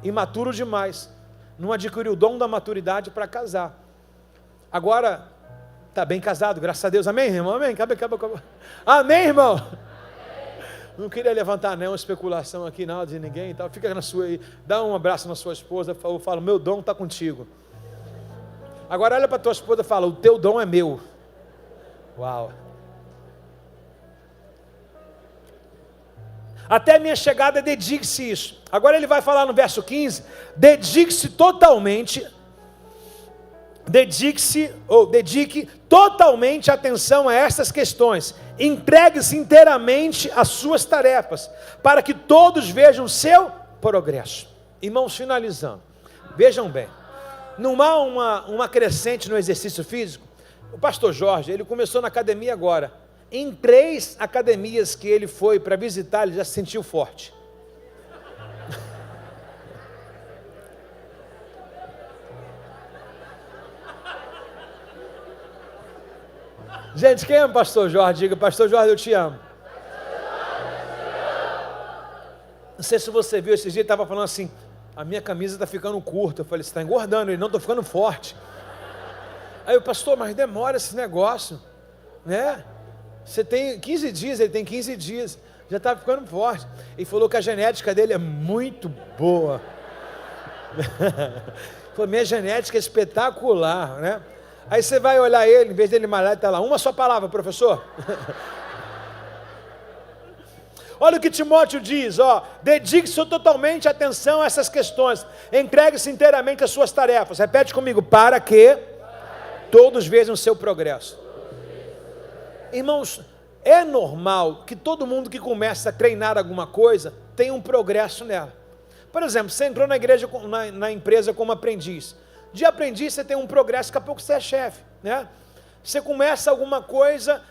Imaturo demais. Não adquiriu o dom da maturidade para casar. Agora, está bem casado, graças a Deus. Amém, irmão? Amém? Acaba. Amém, irmão? Amém. Não queria levantar nenhuma especulação aqui, nada de ninguém e tal. Fica na sua aí. Dá um abraço na sua esposa. Eu falo, meu dom está contigo. Agora olha para a tua esposa e fala, o teu dom é meu. Uau. Até minha chegada, dedique-se isso. Agora ele vai falar no verso 15, dedique totalmente atenção a estas questões. Entregue-se inteiramente às suas tarefas, para que todos vejam seu progresso. Irmãos, finalizando, vejam bem, não há uma crescente no exercício físico. O pastor Jorge, ele começou na academia agora. Em 3 academias que ele foi para visitar, ele já se sentiu forte. Gente, quem ama o pastor Jorge? Diga, pastor Jorge, eu te amo. Não sei se você viu, esse dia ele estava falando assim, a minha camisa está ficando curta. Eu falei, você está engordando. Ele, não, estou ficando forte. Aí o pastor, mas demora esse negócio, né? Você tem 15 dias, ele tem 15 dias, já está ficando forte. Ele falou que a genética dele é muito boa. Falou, minha genética é espetacular, né? Aí você vai olhar ele, em vez dele malhar, ele está lá, uma só palavra, professor. Olha o que Timóteo diz, dedique-se totalmente atenção a essas questões, entregue-se inteiramente às suas tarefas. Repete comigo, para que todos vejam o seu progresso. Irmãos, é normal que todo mundo que começa a treinar alguma coisa tenha um progresso nela. Por exemplo, você entrou na igreja, na empresa como aprendiz. De aprendiz você tem um progresso, daqui a pouco você é chefe, né? Você começa alguma coisa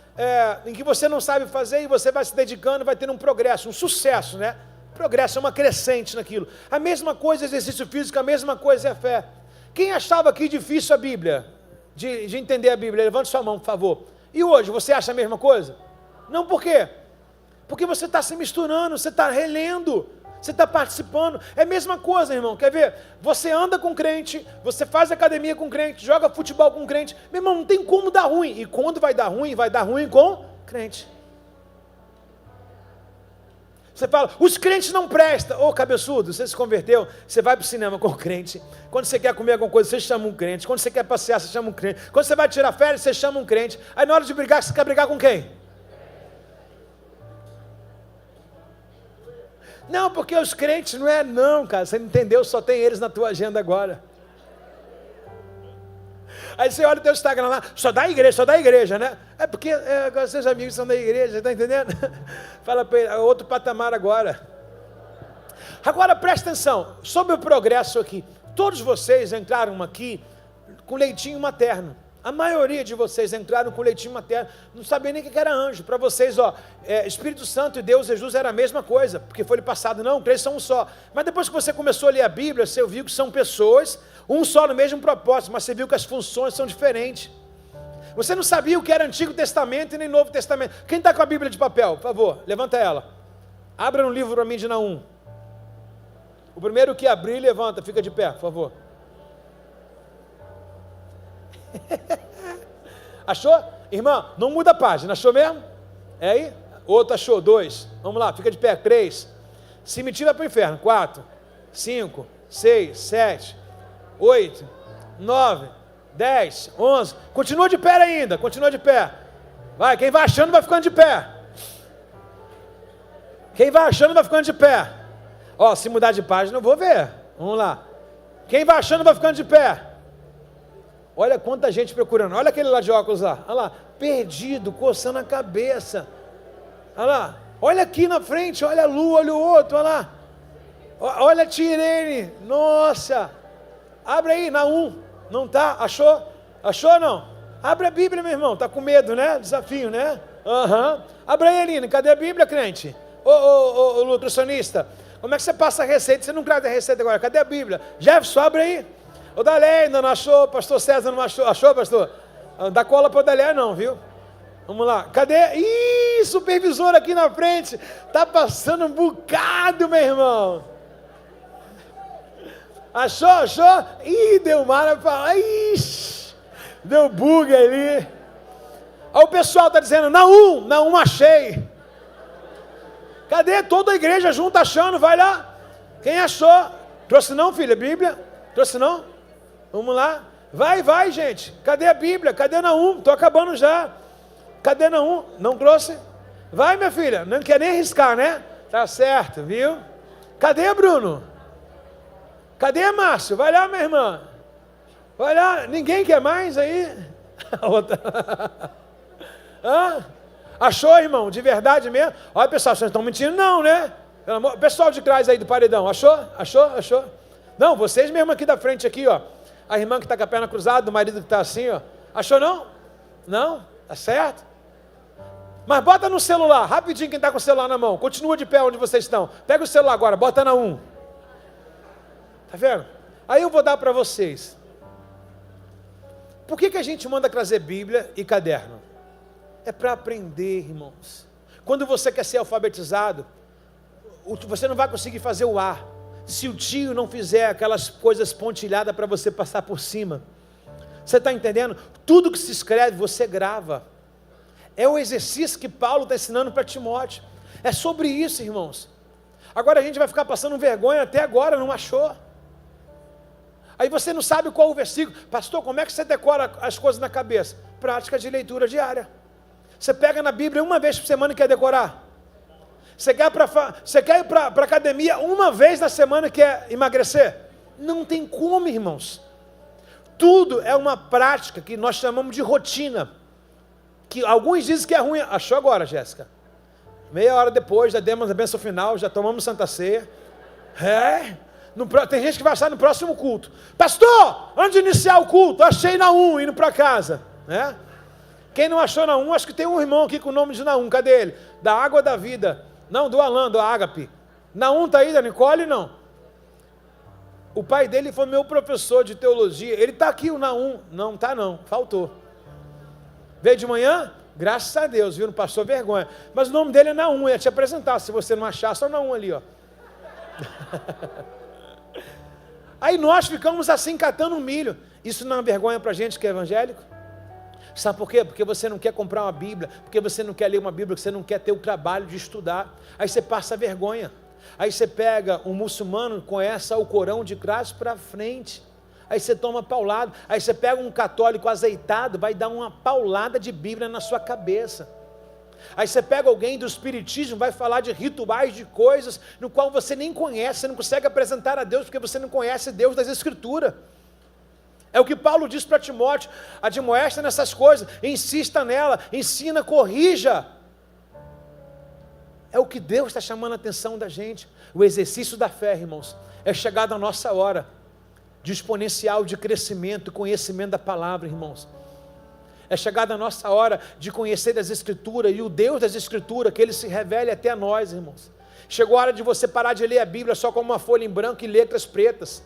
em que você não sabe fazer e você vai se dedicando, vai tendo um progresso, um sucesso, né? Progresso é uma crescente naquilo. A mesma coisa é exercício físico, a mesma coisa é a fé. Quem achava aqui difícil a Bíblia, de entender a Bíblia, levante sua mão, por favor. E hoje, você acha a mesma coisa? Não, por quê? Porque você está se misturando, você está relendo, você está participando. É a mesma coisa, irmão, quer ver? Você anda com crente, você faz academia com crente, joga futebol com crente. Meu irmão, não tem como dar ruim. E quando vai dar ruim com crente. Você fala, os crentes não prestam. Ô, cabeçudo, você se converteu, você vai para o cinema com o crente. Quando você quer comer alguma coisa, você chama um crente. Quando você quer passear, você chama um crente. Quando você vai tirar férias, você chama um crente. Aí na hora de brigar, você quer brigar com quem? Não, porque os crentes não, cara. Você não entendeu, só tem eles na tua agenda agora. Aí você olha o teu Instagram lá, só dá igreja, né? É porque agora seus amigos são da igreja, tá entendendo? Fala para ele, é outro patamar agora. Agora presta atenção, sobre o progresso aqui. Todos vocês entraram aqui com leitinho materno. A maioria de vocês entraram com leitinho materno, não sabia nem o que era anjo. Para vocês, Espírito Santo e Deus, Jesus era a mesma coisa, porque foi lhe passado, não, três são um só. Mas depois que você começou a ler a Bíblia, você viu que são pessoas, um só no mesmo propósito, mas você viu que as funções são diferentes. Você não sabia o que era Antigo Testamento e nem Novo Testamento. Quem está com a Bíblia de papel, por favor, levanta ela. Abra um livro para mim de Naum. O primeiro que abrir, levanta, fica de pé, por favor. Achou? Irmã, não muda a página, achou mesmo? É aí? Outro achou, 2. Vamos lá, fica de pé, 3. Se me tira para o inferno, 4, 5, 6, 7, 8, 9, 10, 11. Continua de pé ainda, continua de pé. Vai, quem vai achando vai ficando de pé. Quem vai achando vai ficando de pé. Se mudar de página eu vou ver. Vamos lá. Quem vai achando vai ficando de pé. Olha quanta gente procurando. Olha aquele lá de óculos lá. Olha lá, perdido, coçando a cabeça. Olha lá. Olha aqui na frente, olha a Lu, olha o outro, olha lá. Olha a Tirene. Nossa. Abre aí, Naum. Não tá? Achou? Achou ou não? Abre a Bíblia, meu irmão. Tá com medo, né? Desafio, né? Aham. Abre aí, Aline. Cadê a Bíblia, crente? Ô, nutricionista. Como é que você passa a receita? Você não traz a receita agora. Cadê a Bíblia? Jefferson, abre aí. O Dalé ainda não achou. Pastor César não achou. Achou, pastor? Não dá cola para o Dalé não, viu? Vamos lá. Cadê? Ih, supervisor aqui na frente. Tá passando um bocado, meu irmão. Achou? Achou? Ih, deu mara para... Ixi, deu bug ali. Aí o pessoal está dizendo, Naum achei. Cadê? Toda a igreja junto achando, vai lá. Quem achou? Trouxe não, filha, Bíblia? Trouxe não? Vamos lá. Vai, gente. Cadê a Bíblia? Cadê Naum? Estou acabando já. Cadê Naum? Não trouxe? Vai, minha filha. Não quer nem arriscar, né? Tá certo, viu? Cadê Bruno? Cadê Márcio? Vai lá, minha irmã. Vai lá. Ninguém quer mais aí? Outra. Hã? Achou, irmão? De verdade mesmo? Olha, pessoal, vocês estão mentindo não, né? Pessoal de trás aí do paredão, achou? Achou? Não, vocês mesmo aqui da frente aqui, ó. A irmã que está com a perna cruzada, o marido que está assim, ó. Achou não? Não? Tá certo? Mas bota no celular, rapidinho quem está com o celular na mão. Continua de pé onde vocês estão. Pega o celular agora, bota na 1. Tá vendo? Aí eu vou dar para vocês. Por que a gente manda trazer Bíblia e caderno? É para aprender, irmãos. Quando você quer ser alfabetizado, você não vai conseguir fazer o A se o tio não fizer aquelas coisas pontilhadas para você passar por cima. Você está entendendo? Tudo que se escreve, você grava. É o exercício que Paulo está ensinando para Timóteo. É sobre isso, irmãos. Agora a gente vai ficar passando vergonha, até agora não achou. Aí você não sabe qual o versículo. Pastor, como é que você decora as coisas na cabeça? Prática de leitura diária. Você pega na Bíblia uma vez por semana e quer decorar. Você quer ir para a academia uma vez na semana e quer emagrecer? Não tem como, irmãos. Tudo é uma prática que nós chamamos de rotina. Que alguns dizem que é ruim. Achou agora, Jéssica? Meia hora depois, já demos a bênção final, já tomamos Santa Ceia. Tem gente que vai achar no próximo culto. Pastor, antes de iniciar o culto, achei Naum indo para casa. Quem não achou Naum, acho que tem um irmão aqui com o nome de Naum. Cadê ele? Da água da vida. Não, do Alan, do Ágape. Naum está aí, da Nicole? Não. O pai dele foi meu professor de teologia. Ele está aqui, o Naum. Não está não, faltou. Veio de manhã? Graças a Deus, viu? Não passou vergonha. Mas o nome dele é Naum, eu ia te apresentar. Se você não achar, só Naum ali, ó. Aí nós ficamos assim, catando milho. Isso não é uma vergonha para a gente que é evangélico? Sabe por quê? Porque você não quer comprar uma Bíblia, porque você não quer ler uma Bíblia, porque você não quer ter o trabalho de estudar. Aí você passa vergonha. Aí você pega um muçulmano, conhece o Corão de trás para frente. Aí você toma paulada. Aí você pega um católico azeitado, vai dar uma paulada de Bíblia na sua cabeça. Aí você pega alguém do espiritismo, vai falar de rituais, de coisas, no qual você nem conhece, você não consegue apresentar a Deus, porque você não conhece Deus das Escrituras. É o que Paulo diz para Timóteo: admoesta nessas coisas, insista nela, ensina, corrija. É o que Deus está chamando a atenção da gente. O exercício da fé, irmãos, é chegado a nossa hora de exponencial de crescimento e conhecimento da palavra, irmãos. É chegada a nossa hora de conhecer as Escrituras e o Deus das Escrituras, que Ele se revele até a nós, irmãos. Chegou a hora de você parar de ler a Bíblia só como uma folha em branco e letras pretas.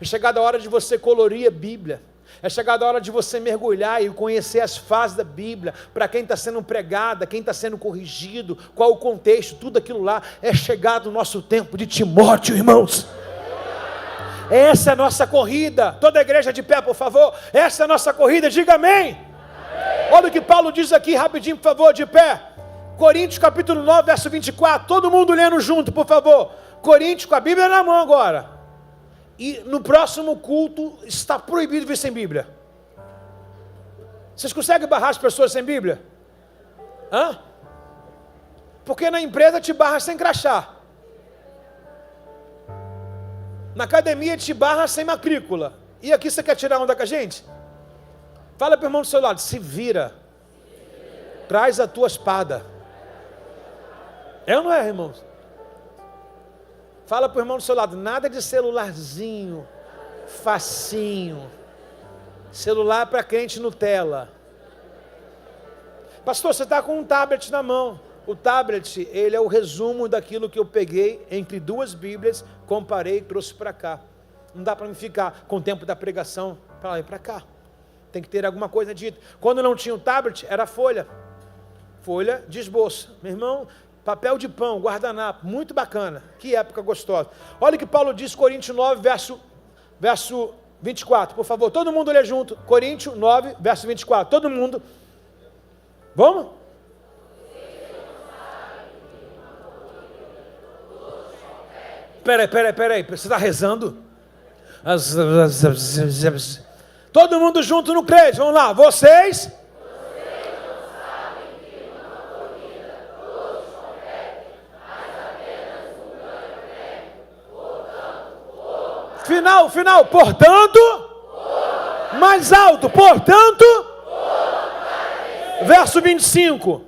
É chegada a hora de você colorir a Bíblia. É chegada a hora de você mergulhar e conhecer as fases da Bíblia, para quem está sendo pregada, quem está sendo corrigido, qual o contexto, tudo aquilo lá. É chegado o nosso tempo de Timóteo, irmãos. Essa é a nossa corrida. Toda a igreja de pé, por favor. Essa é a nossa corrida, diga amém. Olha o que Paulo diz aqui, rapidinho, por favor, de pé. Coríntios capítulo 9, verso 24. Todo mundo lendo junto, por favor. Coríntios com a Bíblia na mão agora. E no próximo culto está proibido vir sem Bíblia. Vocês conseguem barrar as pessoas sem Bíblia? Porque na empresa te barra sem crachá. Na academia te barra sem matrícula. E aqui você quer tirar onda com a gente? Fala para o irmão do seu lado, se vira. Traz a tua espada. É ou não é, irmãos? Fala para o irmão do seu lado, nada de celularzinho, facinho. Celular para crente Nutella. Pastor, você está com um tablet na mão. O tablet, ele é o resumo daquilo que eu peguei entre duas Bíblias, comparei e trouxe para cá. Não dá para me ficar com o tempo da pregação para lá e para cá. Tem que ter alguma coisa dita. Quando não tinha o tablet, era folha. Folha de esboço. Meu irmão, papel de pão, guardanapo, muito bacana. Que época gostosa. Olha o que Paulo diz, Coríntios 9, verso 24. Por favor, todo mundo lê junto. Coríntios 9, verso 24. Todo mundo. Vamos? Peraí, você está rezando? Todo mundo junto no crente, vamos lá, vocês não sabem que uma corrida todos competem, mas apenas um ganha prêmio. Final, portanto, mais alto, portanto, verso 25.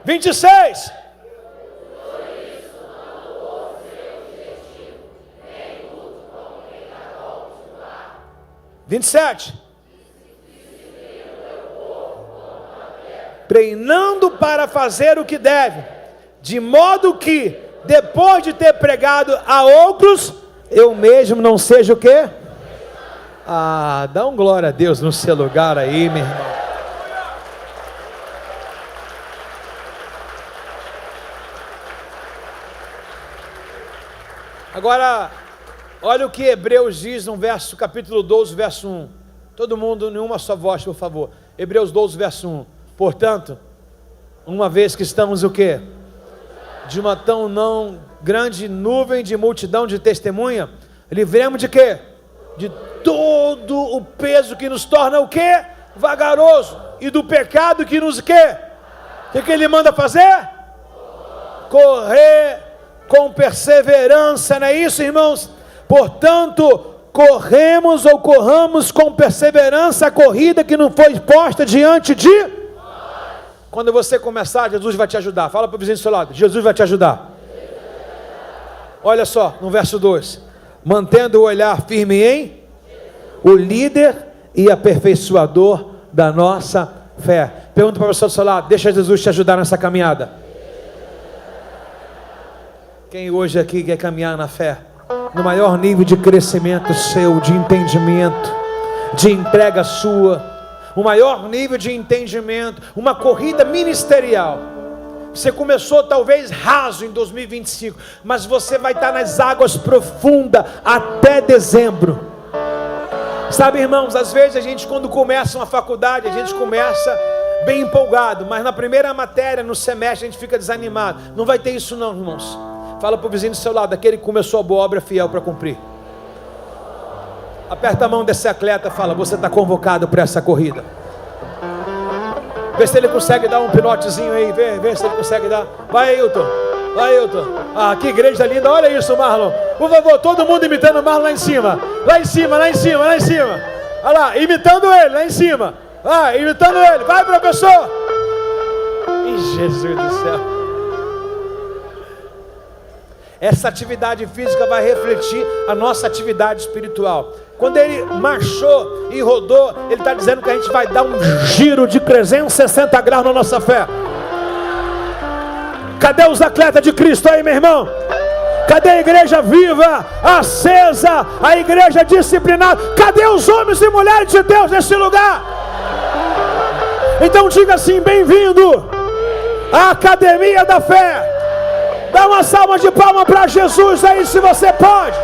Vinte e seis. 27. Treinando para fazer o que deve, de modo que, depois de ter pregado a outros, eu mesmo não seja o quê? Dá um glória a Deus no seu lugar aí, meu irmão. Agora, olha o que Hebreus diz no capítulo 12, verso 1. Todo mundo, em uma só voz, por favor. Hebreus 12, verso 1. Portanto, uma vez que estamos o quê? De uma tão não grande nuvem de multidão de testemunha, livremos de quê? De todo o peso que nos torna o quê? Vagaroso. E do pecado que nos quê? O que ele manda fazer? Correr com perseverança, não é isso, irmãos? Portanto, corramos com perseverança a corrida que não foi posta diante de nós. Quando você começar, Jesus vai te ajudar. Fala para o vizinho do seu lado, Jesus vai te ajudar. Olha só, no verso 2. Mantendo o olhar firme em o líder e aperfeiçoador da nossa fé. Pergunta para o pessoal do seu lado, deixa Jesus te ajudar nessa caminhada. Quem hoje aqui quer caminhar na fé, no maior nível de crescimento seu, de entendimento, de entrega sua, o maior nível de entendimento, uma corrida ministerial. Você começou talvez raso em 2025, mas você vai estar nas águas profundas até dezembro. Sabe, irmãos, às vezes a gente quando começa uma faculdade, a gente começa bem empolgado, mas na primeira matéria, no semestre, a gente fica desanimado. Não vai ter isso não, irmãos. Fala para o vizinho do seu lado, aquele que começou a boa obra é fiel para cumprir. Aperta a mão desse atleta e fala, você está convocado para essa corrida. Vê se ele consegue dar um pinotezinho aí, vê se ele consegue dar. Vai, Ailton. Que igreja linda, olha isso, Marlon. Por favor, todo mundo imitando o Marlon lá em cima. Lá em cima. Olha lá, imitando ele, lá em cima. Imitando ele, vai, professor. Ih, Jesus do céu. Essa atividade física vai refletir a nossa atividade espiritual. Quando ele marchou e rodou, ele está dizendo que a gente vai dar um giro de 360 graus na nossa fé. Cadê os atletas de Cristo aí, meu irmão? Cadê a igreja viva, acesa, a igreja disciplinada? Cadê os homens e mulheres de Deus nesse lugar? Então diga assim, bem-vindo à Academia da Fé. Dá uma salva de palmas para Jesus aí, se você pode.